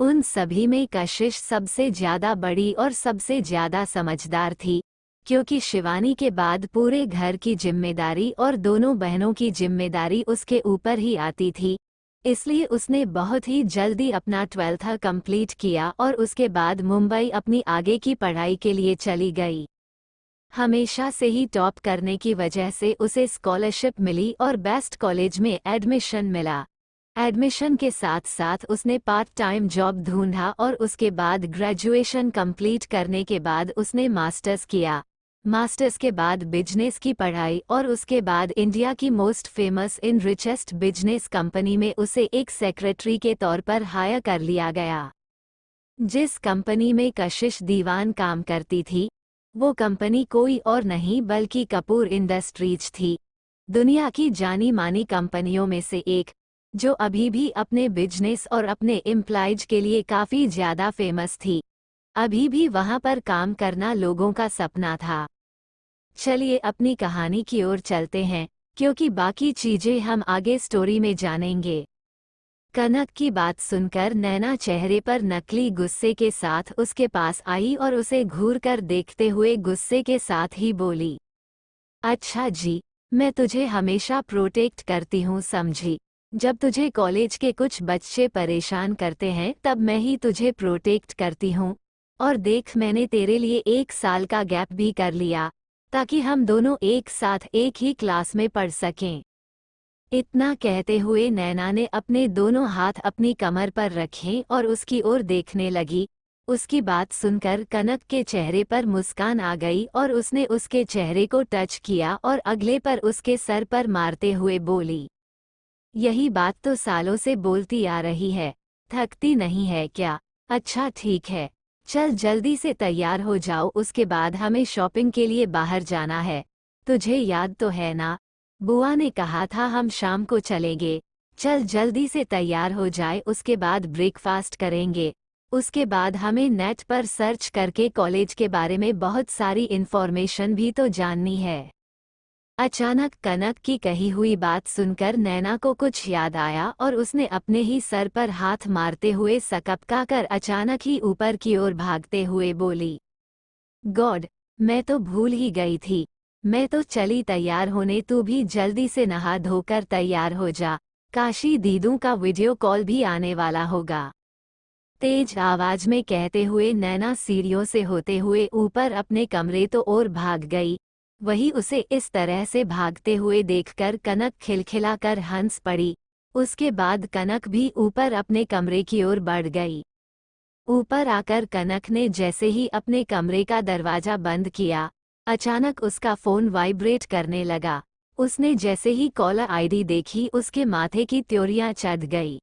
उन सभी में कशिश सबसे ज्यादा बड़ी और सबसे ज्यादा समझदार थी, क्योंकि शिवानी के बाद पूरे घर की जिम्मेदारी और दोनों बहनों की जिम्मेदारी उसके ऊपर ही आती थी। इसलिए उसने बहुत ही जल्दी अपना 12th कंप्लीट किया और उसके बाद मुंबई अपनी आगे की पढ़ाई के लिए चली गई। हमेशा से ही टॉप करने की वजह से उसे स्कॉलरशिप मिली और बेस्ट कॉलेज में एडमिशन मिला। एडमिशन के साथ साथ उसने पार्ट टाइम जॉब ढूंढा और उसके बाद ग्रेजुएशन कंप्लीट करने के बाद उसने मास्टर्स किया। मास्टर्स के बाद बिजनेस की पढ़ाई और उसके बाद इंडिया की most famous in richest business company में उसे एक सेक्रेटरी के तौर पर हायर कर लिया गया। जिस कंपनी में कशिश दीवान काम करती थी, वो कंपनी कोई और नहीं बल्कि कपूर इंडस्ट्रीज थी, दुनिया की जानी मानी कंपनियों में से एक, जो अभी भी अपने बिजनेस और अपने एम्प्लॉयज के लिए काफ़ी ज़्यादा फेमस थी। अभी भी वहाँ पर काम करना लोगों का सपना था। चलिए अपनी कहानी की ओर चलते हैं, क्योंकि बाकी चीज़ें हम आगे स्टोरी में जानेंगे। कनक की बात सुनकर नैना चेहरे पर नकली गुस्से के साथ उसके पास आई और उसे घूर कर देखते हुए गुस्से के साथ ही बोली, अच्छा जी, मैं तुझे हमेशा प्रोटेक्ट करती हूँ समझी। जब तुझे कॉलेज के कुछ बच्चे परेशान करते हैं तब मैं ही तुझे प्रोटेक्ट करती हूँ। और देख मैंने तेरे लिए 1 साल का गैप भी कर लिया, ताकि हम दोनों एक साथ एक ही क्लास में पढ़ सकें। इतना कहते हुए नैना ने अपने दोनों हाथ अपनी कमर पर रखे और उसकी ओर देखने लगी। उसकी बात सुनकर कनक के चेहरे पर मुस्कान आ गई और उसने उसके चेहरे को टच किया और अगले पर उसके सर पर मारते हुए बोली, यही बात तो सालों से बोलती आ रही है, थकती नहीं है क्या? अच्छा ठीक है, चल जल्दी से तैयार हो जाओ, उसके बाद हमें शॉपिंग के लिए बाहर जाना है। तुझे याद तो है ना, बुआ ने कहा था हम शाम को चलेंगे। चल जल्दी से तैयार हो जाए, उसके बाद ब्रेकफास्ट करेंगे। उसके बाद हमें नेट पर सर्च करके कॉलेज के बारे में बहुत सारी इन्फॉर्मेशन भी तो जाननी है। अचानक कनक की कही हुई बात सुनकर नैना को कुछ याद आया और उसने अपने ही सर पर हाथ मारते हुए सकपका कर अचानक ही ऊपर की ओर भागते हुए बोली, गॉड, मैं तो भूल ही गई थी। मैं तो चली तैयार होने, तू भी जल्दी से नहा धोकर तैयार हो जा, काशी दीदू का वीडियो कॉल भी आने वाला होगा। तेज आवाज में कहते हुए नैना सीढ़ियों से होते हुए ऊपर अपने कमरे तो और भाग गई। वही उसे इस तरह से भागते हुए देखकर कनक खिलखिलाकर हंस पड़ी। उसके बाद कनक भी ऊपर अपने कमरे की ओर बढ़ गई। ऊपर आकर कनक ने जैसे ही अपने कमरे का दरवाजा बंद किया, अचानक उसका फोन वाइब्रेट करने लगा। उसने जैसे ही कॉलर आईडी देखी, उसके माथे की त्योरियां चढ़ गई।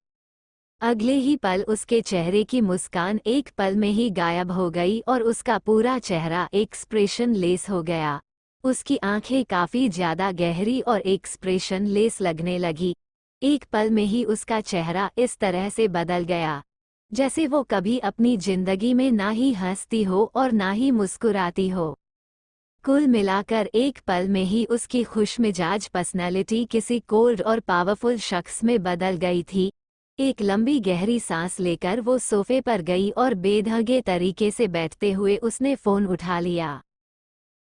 अगले ही पल उसके चेहरे की मुस्कान एक पल में ही गायब हो गई और उसका पूरा चेहरा एक्सप्रेशन लेस हो गया। उसकी आंखें काफी ज्यादा गहरी और एक्सप्रेशन लेस लगने लगी। एक पल में ही उसका चेहरा इस तरह से बदल गया जैसे वो कभी अपनी जिंदगी में ना ही हंसती हो और ना ही मुस्कुराती हो। कुल मिलाकर एक पल में ही उसकी खुशमिजाज पर्सनैलिटी किसी कोल्ड और पावरफुल शख्स में बदल गई थी। एक लंबी गहरी सांस लेकर वो सोफे पर गई और बेढंगे तरीके से बैठते हुए उसने फोन उठा लिया।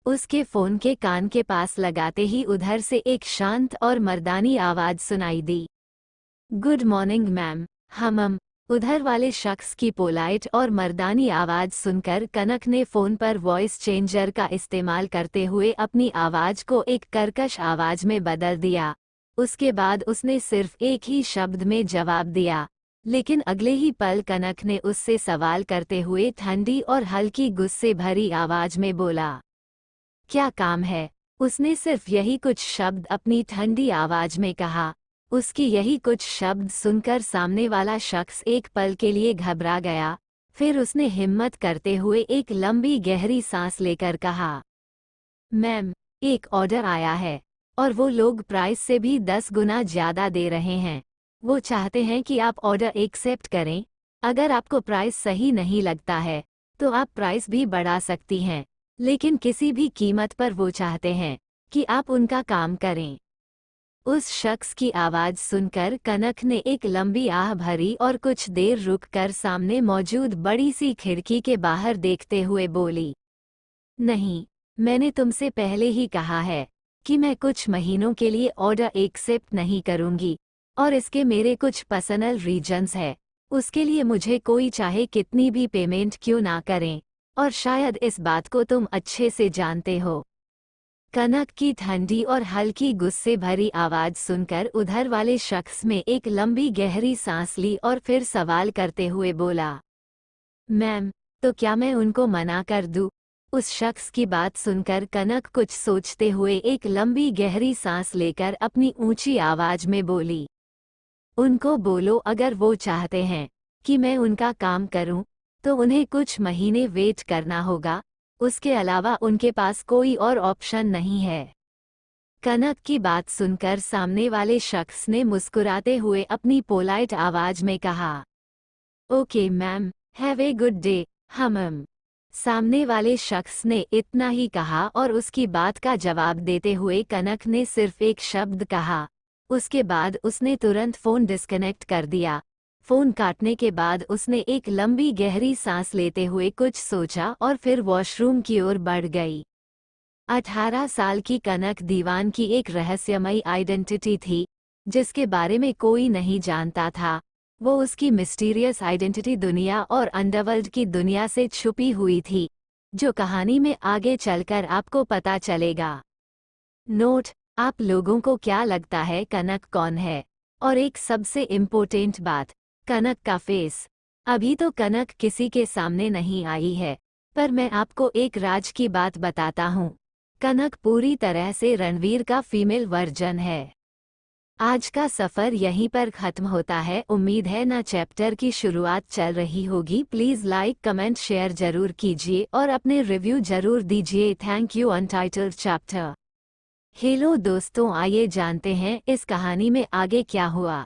उसके फोन के कान के पास लगाते ही उधर से एक शांत और मर्दानी आवाज सुनाई दी, गुड मॉर्निंग मैम। हमम। उधर वाले शख्स की पोलाइट और मर्दानी आवाज सुनकर कनक ने फोन पर वॉइस चेंजर का इस्तेमाल करते हुए अपनी आवाज को एक कर्कश आवाज में बदल दिया। उसके बाद उसने सिर्फ एक ही शब्द में जवाब दिया, लेकिन अगले ही पल कनक ने उससे सवाल करते हुए ठंडी और हल्की गुस्से भरी आवाज में बोला, क्या काम है? उसने सिर्फ यही कुछ शब्द अपनी ठंडी आवाज में कहा। उसकी यही कुछ शब्द सुनकर सामने वाला शख्स एक पल के लिए घबरा गया। फिर उसने हिम्मत करते हुए एक लंबी गहरी सांस लेकर कहा, मैम, एक ऑर्डर आया है और वो लोग प्राइस से भी 10 गुना ज्यादा दे रहे हैं। वो चाहते हैं कि आप ऑर्डर एक्सेप्ट करें। अगर आपको प्राइस सही नहीं लगता है तो आप प्राइस भी बढ़ा सकती हैं, लेकिन किसी भी कीमत पर वो चाहते हैं कि आप उनका काम करें। उस शख्स की आवाज सुनकर कनक ने एक लंबी आह भरी और कुछ देर रुककर सामने मौजूद बड़ी सी खिड़की के बाहर देखते हुए बोली, नहीं, मैंने तुमसे पहले ही कहा है कि मैं कुछ महीनों के लिए ऑर्डर एक्सेप्ट नहीं करूंगी और इसके मेरे कुछ पर्सनल रीजंस है। उसके लिए मुझे कोई चाहे कितनी भी पेमेंट क्यों ना करें, और शायद इस बात को तुम अच्छे से जानते हो। कनक की ठंडी और हल्की गुस्से भरी आवाज सुनकर उधर वाले शख्स में एक लंबी गहरी सांस ली और फिर सवाल करते हुए बोला, मैम, तो क्या मैं उनको मना कर दूं? उस शख्स की बात सुनकर कनक कुछ सोचते हुए एक लंबी गहरी सांस लेकर अपनी ऊंची आवाज में बोली, उनको बोलो अगर वो चाहते हैं कि मैं उनका काम करूं तो उन्हें कुछ महीने वेट करना होगा। उसके अलावा उनके पास कोई और ऑप्शन नहीं है। कनक की बात सुनकर सामने वाले शख्स ने मुस्कुराते हुए अपनी पोलाइट आवाज में कहा, okay ma'am, have a good day. Hmm. सामने वाले शख्स ने इतना ही कहा और उसकी बात का जवाब देते हुए कनक ने सिर्फ एक शब्द कहा। उसके बाद उसने तुरंत फोन डिस्कनेक्ट कर दिया। फोन काटने के बाद उसने एक लंबी गहरी सांस लेते हुए कुछ सोचा और फिर वॉशरूम की ओर बढ़ गई। 18 साल की कनक दीवान की एक रहस्यमयी आइडेंटिटी थी जिसके बारे में कोई नहीं जानता था। वो उसकी मिस्टीरियस आइडेंटिटी दुनिया और अंडरवर्ल्ड की दुनिया से छुपी हुई थी, जो कहानी में आगे चलकर आपको पता चलेगा। नोट, आप लोगों को क्या लगता है कनक कौन है? और एक सबसे इम्पोर्टेंट बात, कनक का फेस। अभी तो कनक किसी के सामने नहीं आई है, पर मैं आपको एक राज की बात बताता हूँ। कनक पूरी तरह से रणवीर का फीमेल वर्जन है। आज का सफ़र यहीं पर ख़त्म होता है। उम्मीद है ना चैप्टर की शुरुआत चल रही होगी। प्लीज़ लाइक, कमेंट, शेयर ज़रूर कीजिए और अपने रिव्यू ज़रूर दीजिए। Thank you. Untitled chapter. Hello दोस्तों, आइए जानते हैं इस कहानी में आगे क्या हुआ।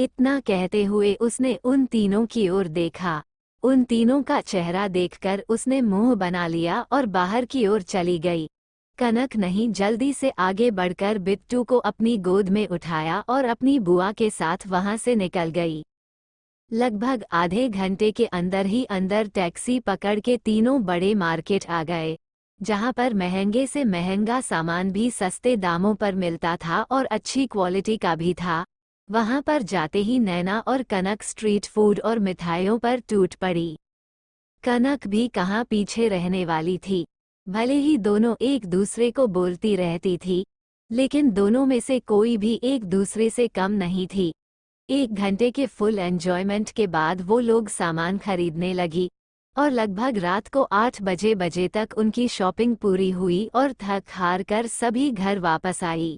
इतना कहते हुए उसने उन तीनों की ओर देखा। उन तीनों का चेहरा देखकर उसने मुंह बना लिया और बाहर की ओर चली गई। कनक नहीं जल्दी से आगे बढ़कर बिट्टू को अपनी गोद में उठाया और अपनी बुआ के साथ वहां से निकल गई। लगभग आधे घंटे के अंदर ही अंदर टैक्सी पकड़ के तीनों बड़े मार्केट आ गए, जहां पर महंगे से महंगा सामान भी सस्ते दामों पर मिलता था और अच्छी क्वालिटी का भी था। वहां पर जाते ही नैना और कनक स्ट्रीट फूड और मिठाइयों पर टूट पड़ी। कनक भी कहाँ पीछे रहने वाली थी। भले ही दोनों एक दूसरे को बोलती रहती थी, लेकिन दोनों में से कोई भी एक दूसरे से कम नहीं थी। 1 घंटे के फुल एंजॉयमेंट के बाद वो लोग सामान खरीदने लगी और लगभग रात को 8 बजे तक उनकी शॉपिंग पूरी हुई और थक हार कर सभी घर वापस आई।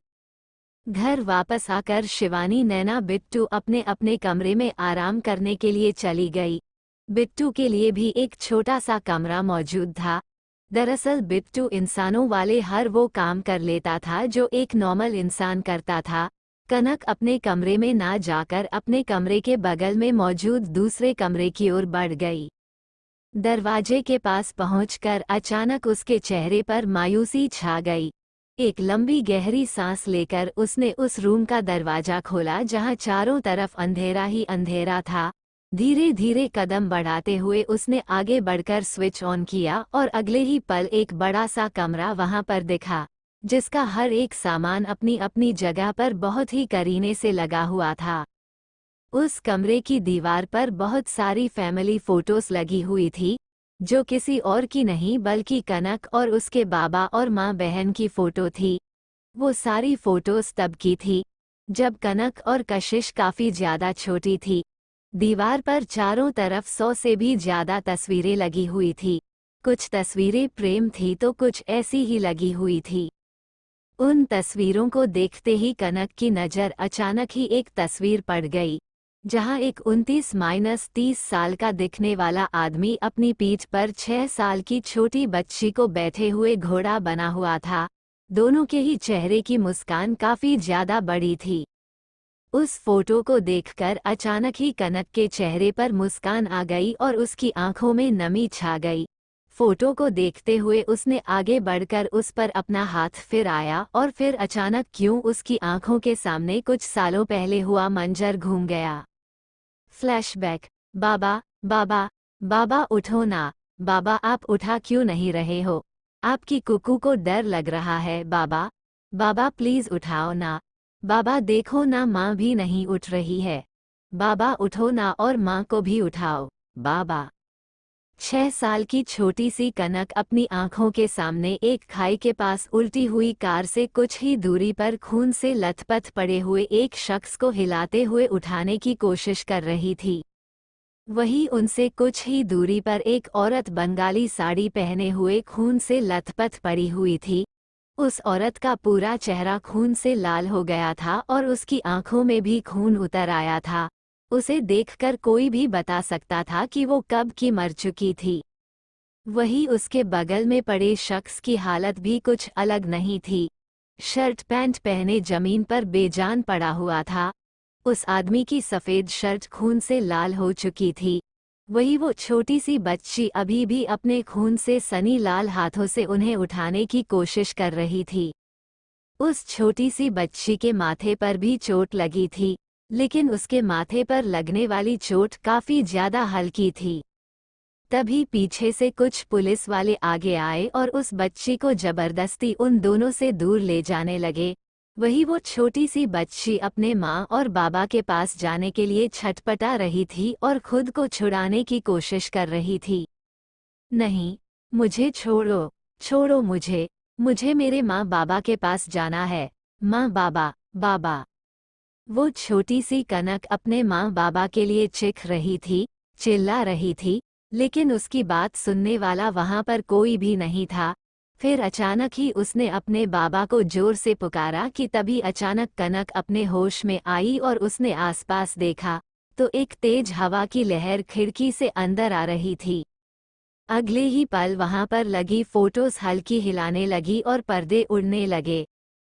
घर वापस आकर शिवानी नैना बिट्टू अपने अपने कमरे में आराम करने के लिए चली गई। बिट्टू के लिए भी एक छोटा सा कमरा मौजूद था। दरअसल बिट्टू इंसानों वाले हर वो काम कर लेता था जो एक नॉर्मल इंसान करता था। कनक अपने कमरे में ना जाकर अपने कमरे के बगल में मौजूद दूसरे कमरे की ओर बढ़ गई। दरवाजे के पास पहुंचकर अचानक उसके चेहरे पर मायूसी छा गई। एक लंबी गहरी सांस लेकर उसने उस रूम का दरवाजा खोला जहां चारों तरफ अंधेरा ही अंधेरा था। धीरे धीरे कदम बढ़ाते हुए उसने आगे बढ़कर स्विच ऑन किया और अगले ही पल एक बड़ा सा कमरा वहां पर दिखा, जिसका हर एक सामान अपनी अपनी जगह पर बहुत ही करीने से लगा हुआ था। उस कमरे की दीवार पर बहुत सारी फैमिली फोटोज लगी हुई थी, जो किसी और की नहीं बल्कि कनक और उसके बाबा और माँ बहन की फोटो थी। वो सारी फोटोज तब की थी जब कनक और कशिश काफी ज्यादा छोटी थी। दीवार पर चारों तरफ 100 से भी ज्यादा तस्वीरें लगी हुई थी। कुछ तस्वीरें प्रेम थी तो कुछ ऐसी ही लगी हुई थी। उन तस्वीरों को देखते ही कनक की नज़र अचानक ही एक तस्वीर पड़ गई, जहां एक 29-30 साल का दिखने वाला आदमी अपनी पीठ पर 6 साल की छोटी बच्ची को बैठे हुए घोड़ा बना हुआ था। दोनों के ही चेहरे की मुस्कान काफी ज्यादा बड़ी थी। उस फोटो को देखकर अचानक ही कनक के चेहरे पर मुस्कान आ गई और उसकी आंखों में नमी छा गई। फोटो को देखते हुए उसने आगे बढ़कर उस पर अपना हाथ फिराया और फिर अचानक क्यों उसकी आंखों के सामने कुछ सालों पहले हुआ मंजर घूम गया। फ्लैशबैक। बाबा, बाबा, बाबा उठो ना। बाबा आप उठा क्यों नहीं रहे हो? आपकी कुकू को डर लग रहा है बाबा। बाबा प्लीज उठाओ ना। बाबा देखो ना माँ भी नहीं उठ रही है। बाबा उठो ना और माँ को भी उठाओ। बाबा। 6 साल की छोटी सी कनक अपनी आंखों के सामने एक खाई के पास उल्टी हुई कार से कुछ ही दूरी पर खून से लथपथ पड़े हुए एक शख्स को हिलाते हुए उठाने की कोशिश कर रही थी। वहीं उनसे कुछ ही दूरी पर एक औरत बंगाली साड़ी पहने हुए खून से लथपथ पड़ी हुई थी। उस औरत का पूरा चेहरा खून से लाल हो गया था और उसकी आंखों में भी खून उतर आया था। उसे देखकर कोई भी बता सकता था कि वो कब की मर चुकी थी। वहीं उसके बगल में पड़े शख्स की हालत भी कुछ अलग नहीं थी। शर्ट पैंट पहने जमीन पर बेजान पड़ा हुआ था। उस आदमी की सफ़ेद शर्ट खून से लाल हो चुकी थी। वही वो छोटी सी बच्ची अभी भी अपने खून से सनी लाल हाथों से उन्हें उठाने की कोशिश कर रही थी। उस छोटी सी बच्ची के माथे पर भी चोट लगी थी, लेकिन उसके माथे पर लगने वाली चोट काफी ज्यादा हल्की थी। तभी पीछे से कुछ पुलिस वाले आगे आए और उस बच्ची को जबरदस्ती उन दोनों से दूर ले जाने लगे। वही वो छोटी सी बच्ची अपने माँ और बाबा के पास जाने के लिए छटपटा रही थी और खुद को छुड़ाने की कोशिश कर रही थी। नहीं, मुझे छोड़ो, छोड़ो मुझे मेरे माँ बाबा के पास जाना है। माँ बाबा, बाबा। वो छोटी सी कनक अपने माँ बाबा के लिए चीख रही थी, चिल्ला रही थी, लेकिन उसकी बात सुनने वाला वहां पर कोई भी नहीं था। फिर अचानक ही उसने अपने बाबा को जोर से पुकारा कि तभी अचानक कनक अपने होश में आई और उसने आसपास देखा तो एक तेज हवा की लहर खिड़की से अंदर आ रही थी। अगले ही पल वहां पर लगी फोटोज हल्की हिलाने लगी और पर्दे उड़ने लगे।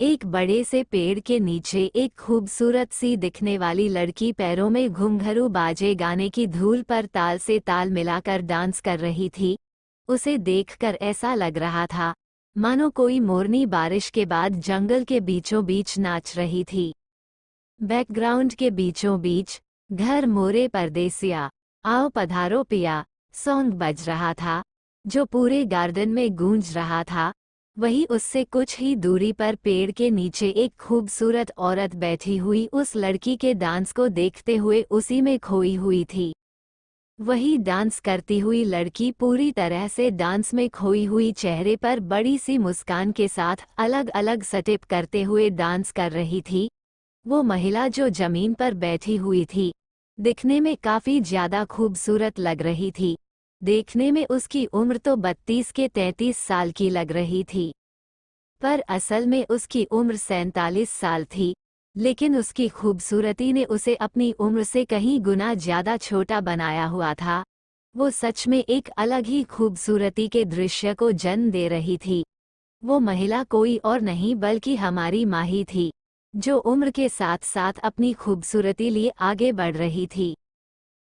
एक बड़े से पेड़ के नीचे एक खूबसूरत सी दिखने वाली लड़की पैरों में घुंघरू बाजे गाने की धूल पर ताल से ताल मिलाकर डांस कर रही थी। उसे देखकर ऐसा लग रहा था मानो कोई मोरनी बारिश के बाद जंगल के बीचों बीच नाच रही थी। बैकग्राउंड के बीचों बीच घर मोरे परदेसिया आओ पधारो पिया सॉन्ग बज रहा था, जो पूरे गार्डन में गूंज रहा था। वही उससे कुछ ही दूरी पर पेड़ के नीचे एक खूबसूरत औरत बैठी हुई उस लड़की के डांस को देखते हुए उसी में खोई हुई थी। वही डांस करती हुई लड़की पूरी तरह से डांस में खोई हुई, चेहरे पर बड़ी सी मुस्कान के साथ अलग अलग स्टेप करते हुए डांस कर रही थी। वो महिला जो जमीन पर बैठी हुई थी, दिखने में काफी ज्यादा खूबसूरत लग रही थी। देखने में उसकी उम्र तो 32 के 33 साल की लग रही थी, पर असल में उसकी उम्र 47 साल थी। लेकिन उसकी खूबसूरती ने उसे अपनी उम्र से कहीं गुना ज्यादा छोटा बनाया हुआ था। वो सच में एक अलग ही खूबसूरती के दृश्य को जन्म दे रही थी। वो महिला कोई और नहीं बल्कि हमारी माही थी, जो उम्र के साथ साथ अपनी खूबसूरती लिए आगे बढ़ रही थी।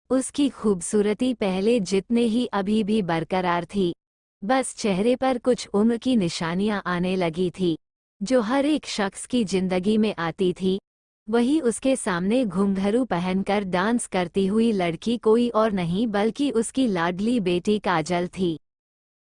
उसकी खूबसूरती पहले जितने ही अभी भी बरकरार थी, बस चेहरे पर कुछ उम्र की निशानियां आने लगी थी, जो हर एक शख्स की जिंदगी में आती थी। वही उसके सामने घुंघरू पहनकर डांस करती हुई लड़की कोई और नहीं बल्कि उसकी लाडली बेटी काजल थी।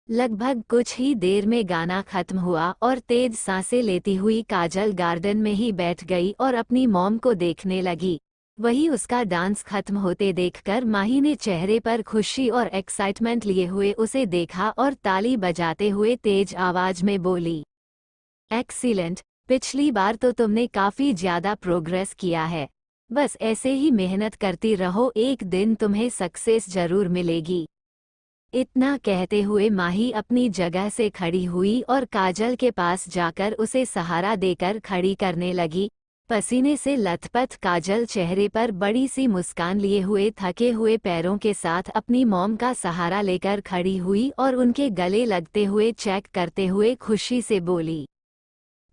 लगभग कुछ ही देर में गाना खत्म हुआ और तेज सांसें लेती हुई काजल गार्डन में ही बैठ गई और अपनी मॉम को देखने लगी। वही उसका डांस खत्म होते देखकर माही ने चेहरे पर खुशी और एक्साइटमेंट लिए हुए उसे देखा और ताली बजाते हुए तेज आवाज में बोली, एक्सीलेंट, पिछली बार तो तुमने काफी ज्यादा प्रोग्रेस किया है। बस ऐसे ही मेहनत करती रहो, एक दिन तुम्हें सक्सेस जरूर मिलेगी। इतना कहते हुए माही अपनी जगह से खड़ी हुई और काजल के पास जाकर उसे सहारा देकर खड़ी करने लगी। पसीने से लथपथ काजल चेहरे पर बड़ी सी मुस्कान लिए हुए थके हुए पैरों के साथ अपनी मॉम का सहारा लेकर खड़ी हुई और उनके गले लगते हुए चेक करते हुए खुशी से बोली,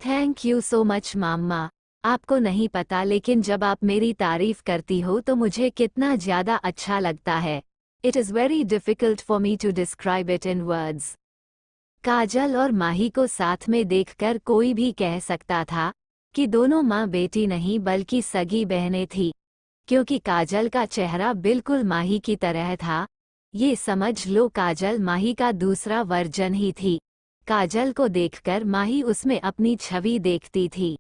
थैंक यू सो मच माम्मा। आपको नहीं पता लेकिन जब आप मेरी तारीफ करती हो तो मुझे कितना ज्यादा अच्छा लगता है। It is very difficult for me to describe it in words. काजल और माही को साथ में देखकर कोई भी कह सकता था कि दोनों माँ बेटी नहीं बल्कि सगी बहनें थी, क्योंकि काजल का चेहरा बिल्कुल माही की तरह था। ये समझ लो काजल माही का दूसरा वर्जन ही थी। काजल को देखकर माही उसमें अपनी छवि देखती थी।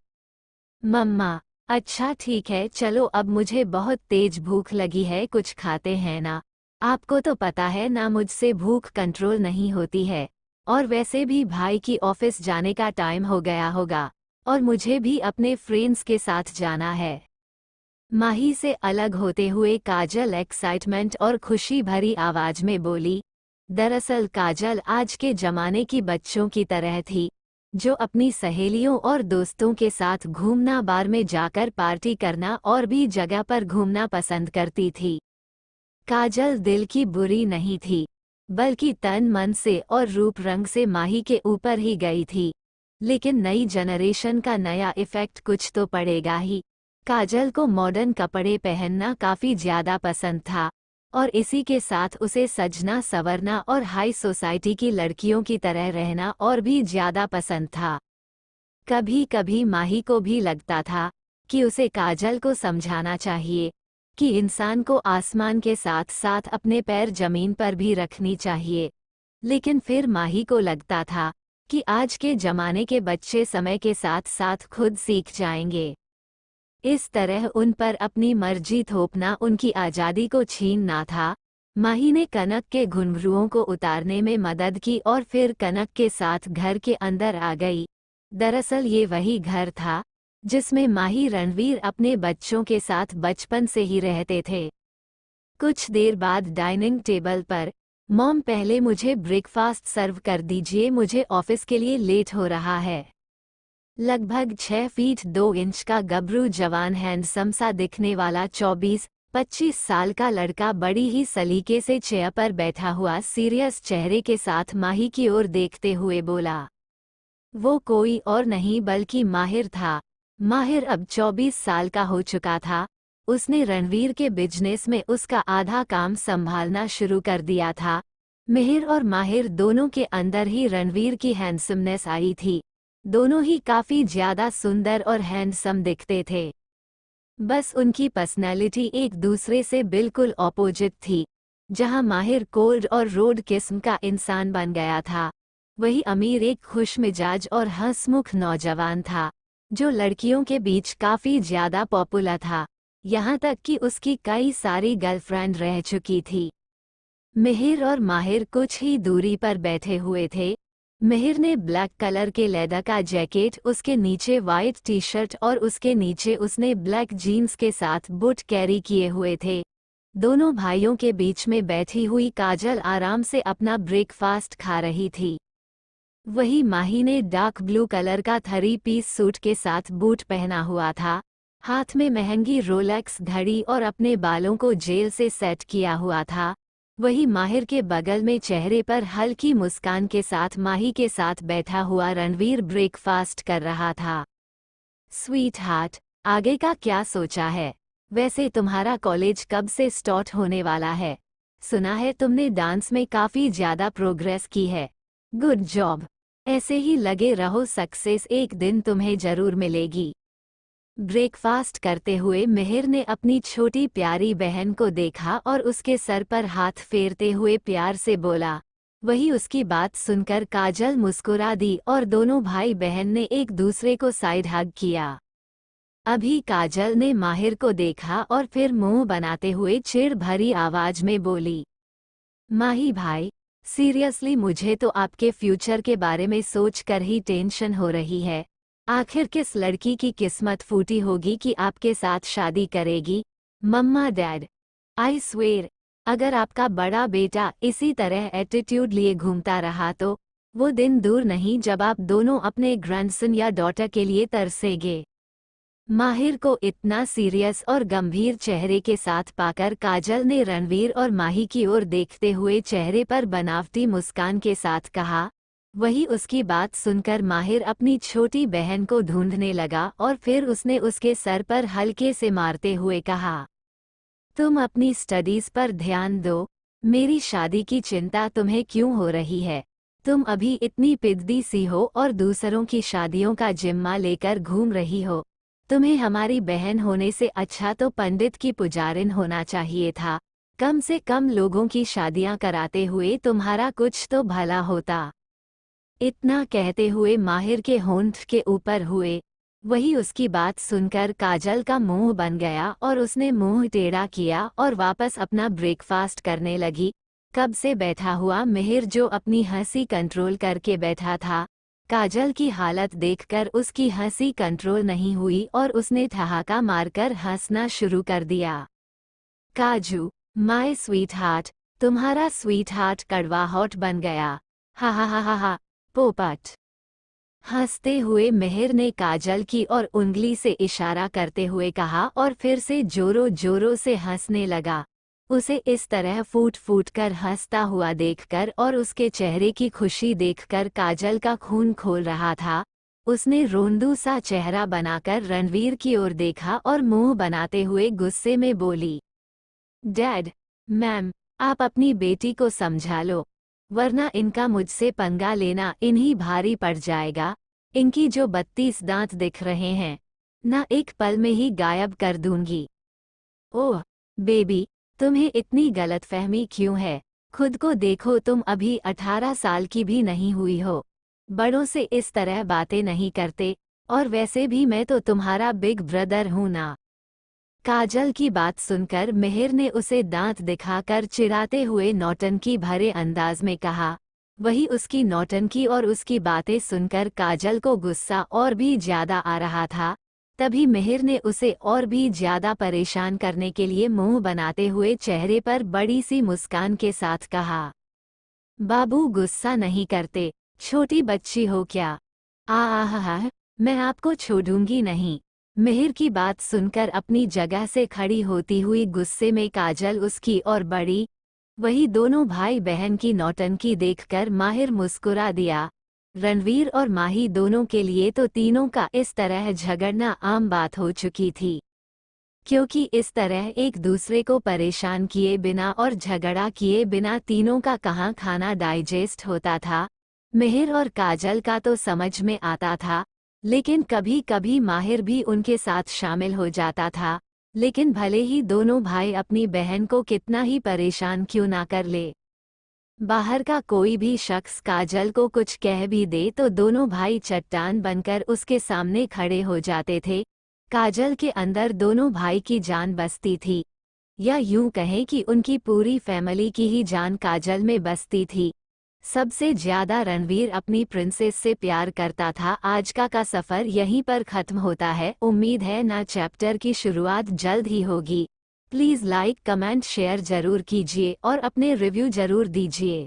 मम्मा, अच्छा ठीक है, चलो अब मुझे बहुत तेज भूख लगी है, कुछ खाते हैं ना। आपको तो पता है ना मुझसे भूख कंट्रोल नहीं होती है, और वैसे भी भाई की ऑफिस जाने का टाइम हो गया होगा और मुझे भी अपने फ्रेंड्स के साथ जाना है। माही से अलग होते हुए काजल एक्साइटमेंट और खुशी भरी आवाज में बोली। दरअसल काजल आज के जमाने की बच्चों की तरह थी, जो अपनी सहेलियों और दोस्तों के साथ घूमना, बार में जाकर पार्टी करना और भी जगह पर घूमना पसंद करती थी। काजल दिल की बुरी नहीं थी, बल्कि तन मन से और रूप रंग से माही के ऊपर ही गई थी। लेकिन नई जनरेशन का नया इफेक्ट कुछ तो पड़ेगा ही। काजल को मॉडर्न कपड़े पहनना काफी ज्यादा पसंद था, और इसी के साथ उसे सजना संवरना और हाई सोसाइटी की लड़कियों की तरह रहना और भी ज्यादा पसंद था। कभी कभी माही को भी लगता था कि उसे काजल को समझाना चाहिए कि इंसान को आसमान के साथ साथ अपने पैर जमीन पर भी रखनी चाहिए। लेकिन फिर माही को लगता था कि आज के जमाने के बच्चे समय के साथ साथ खुद सीख जाएंगे। इस तरह उन पर अपनी मर्जी थोपना उनकी आज़ादी को छीनना था। माही ने कनक के घुंघरुओं को उतारने में मदद की और फिर कनक के साथ घर के अंदर आ गई। दरअसल ये वही घर था जिसमें माही रणवीर अपने बच्चों के साथ बचपन से ही रहते थे। कुछ देर बाद डाइनिंग टेबल पर, मॉम पहले मुझे ब्रेकफास्ट सर्व कर दीजिए, मुझे ऑफिस के लिए लेट हो रहा है। लगभग 6 फीट 2 इंच का गबरू जवान हैंडसम सा दिखने वाला 24-25 साल का लड़का बड़ी ही सलीके से चेयर पर बैठा हुआ सीरियस चेहरे के साथ माही की ओर देखते हुए बोला, वो कोई और नहीं बल्कि माहिर था। माहिर अब 24 साल का हो चुका था। उसने रणवीर के बिजनेस में उसका आधा काम संभालना शुरू कर दिया था। मिहिर और माहिर दोनों के अंदर ही रणवीर की हैंडसमनेस आई थी। दोनों ही काफी ज्यादा सुंदर और हैंडसम दिखते थे। बस उनकी पर्सनैलिटी एक दूसरे से बिल्कुल ऑपोजिट थी। जहां माहिर कोल्ड और रोड किस्म का इंसान बन गया था, वही अमीर एक खुशमिजाज और हंसमुख नौजवान था, जो लड़कियों के बीच काफी ज्यादा पॉपुलर था। यहाँ तक कि उसकी कई सारी गर्लफ्रेंड रह चुकी थी। मिहिर और माहिर कुछ ही दूरी पर बैठे हुए थे। मिहिर ने ब्लैक कलर के लेदर का जैकेट, उसके नीचे वाइट टी शर्ट और उसके नीचे उसने ब्लैक जीन्स के साथ बूट कैरी किए हुए थे। दोनों भाइयों के बीच में बैठी हुई काजल आराम से अपना ब्रेकफास्ट खा रही थी। वही माही ने डार्क ब्लू कलर का 3 पीस सूट के साथ बूट पहना हुआ था, हाथ में महंगी रोलेक्स घड़ी और अपने बालों को जेल से सेट किया हुआ था। वही माहिर के बगल में चेहरे पर हल्की मुस्कान के साथ माही के साथ बैठा हुआ रणवीर ब्रेकफास्ट कर रहा था। स्वीट हार्ट, आगे का क्या सोचा है? वैसे तुम्हारा कॉलेज कब से स्टार्ट होने वाला है? सुना है तुमने डांस में काफी ज्यादा प्रोग्रेस की है। Good job. ऐसे ही लगे रहो, सक्सेस एक दिन तुम्हें जरूर मिलेगी। ब्रेकफास्ट करते हुए मिहिर ने अपनी छोटी प्यारी बहन को देखा और उसके सर पर हाथ फेरते हुए प्यार से बोला। वही उसकी बात सुनकर काजल मुस्कुरा दी और दोनों भाई बहन ने एक दूसरे को साइड हग किया। अभी काजल ने माहिर को देखा और फिर मुंह बनाते हुए चिढ़ भरी आवाज में बोली, माही भाई, सीरियसली मुझे तो आपके फ्यूचर के बारे में सोचकर ही टेंशन हो रही है। आखिर किस लड़की की किस्मत फूटी होगी कि आपके साथ शादी करेगी? मम्मा डैड, आई स्वेर, अगर आपका बड़ा बेटा इसी तरह एटीट्यूड लिए घूमता रहा तो वो दिन दूर नहीं जब आप दोनों अपने ग्रैंडसन या डॉटर के लिए तरसेंगे। माहिर को इतना सीरियस और गंभीर चेहरे के साथ पाकर काजल ने रणवीर और माही की ओर देखते हुए चेहरे पर बनावटी मुस्कान के साथ कहा। वही उसकी बात सुनकर माहिर अपनी छोटी बहन को ढूंढने लगा और फिर उसने उसके सर पर हल्के से मारते हुए कहा, तुम अपनी स्टडीज पर ध्यान दो। मेरी शादी की चिंता तुम्हें क्यों हो रही है? तुम अभी इतनी पिद्दी सी हो और दूसरों की शादियों का जिम्मा लेकर घूम रही हो। तुम्हें हमारी बहन होने से अच्छा तो पंडित की पुजारिन होना चाहिए था। कम से कम लोगों की शादियां कराते हुए तुम्हारा कुछ तो भला होता। इतना कहते हुए माहिर के होंठ के ऊपर हुए। वही उसकी बात सुनकर काजल का मुंह बन गया और उसने मुंह टेढ़ा किया और वापस अपना ब्रेकफास्ट करने लगी। कब से बैठा हुआ मिहिर जो अपनी हंसी कंट्रोल करके बैठा था, काजल की हालत देखकर उसकी हंसी कंट्रोल नहीं हुई और उसने ठहाका मारकर हंसना शुरू कर दिया। काजू, माय स्वीट हार्ट, तुम्हारा स्वीट हार्ट कड़वा हॉट बन गया। हा हा हा हा हा, पोपट। हंसते हुए मिहिर ने काजल की और उंगली से इशारा करते हुए कहा और फिर से जोरों जोरों से हंसने लगा। उसे इस तरह फूट फूट कर हंसता हुआ देखकर और उसके चेहरे की खुशी देखकर काजल का खून खोल रहा था। उसने रोंदू सा चेहरा बनाकर रणवीर की ओर देखा और मुंह बनाते हुए गुस्से में बोली, डैड, मैम, आप अपनी बेटी को समझा लो, वरना इनका मुझसे पंगा लेना इन्हीं भारी पड़ जाएगा। इनकी जो 32 दांत दिख रहे हैं ना, एक पल में ही गायब कर दूंगी। ओह बेबी, तुम्हें इतनी गलतफहमी क्यों है? खुद को देखो, तुम अभी 18 साल की भी नहीं हुई हो। बड़ों से इस तरह बातें नहीं करते, और वैसे भी मैं तो तुम्हारा बिग ब्रदर हूं ना। काजल की बात सुनकर मिहिर ने उसे दांत दिखाकर चिढ़ाते हुए नौटंकी भरे अंदाज में कहा। वही उसकी नौटंकी और उसकी बातें सुनकर काजल को गुस्सा और भी ज्यादा आ रहा था। तभी मिहिर ने उसे और भी ज्यादा परेशान करने के लिए मुंह बनाते हुए चेहरे पर बड़ी सी मुस्कान के साथ कहा, बाबू गुस्सा नहीं करते, छोटी बच्ची हो क्या? आह, मैं आपको छोड़ूंगी नहीं। मिहिर की बात सुनकर अपनी जगह से खड़ी होती हुई गुस्से में काजल उसकी ओर बढ़ी। वही दोनों भाई बहन की नौटंकी देखकर माहिर मुस्कुरा दिया। रणवीर और माही दोनों के लिए तो तीनों का इस तरह झगड़ना आम बात हो चुकी थी, क्योंकि इस तरह एक दूसरे को परेशान किए बिना और झगड़ा किए बिना तीनों का कहाँ खाना डाइजेस्ट होता था। मिहिर और काजल का तो समझ में आता था, लेकिन कभी कभी माहिर भी उनके साथ शामिल हो जाता था। लेकिन भले ही दोनों भाई अपनी बहन को कितना ही परेशान क्यों ना कर ले, बाहर का कोई भी शख्स काजल को कुछ कह भी दे तो दोनों भाई चट्टान बनकर उसके सामने खड़े हो जाते थे। काजल के अंदर दोनों भाई की जान बसती थी, या यूं कहें कि उनकी पूरी फैमिली की ही जान काजल में बसती थी। सबसे ज्यादा रणवीर अपनी प्रिंसेस से प्यार करता था। आज का सफर यहीं पर खत्म होता है। उम्मीद है ना चैप्टर की शुरुआत जल्द ही होगी। प्लीज़ लाइक कमेंट शेयर जरूर कीजिए और अपने रिव्यू जरूर दीजिए।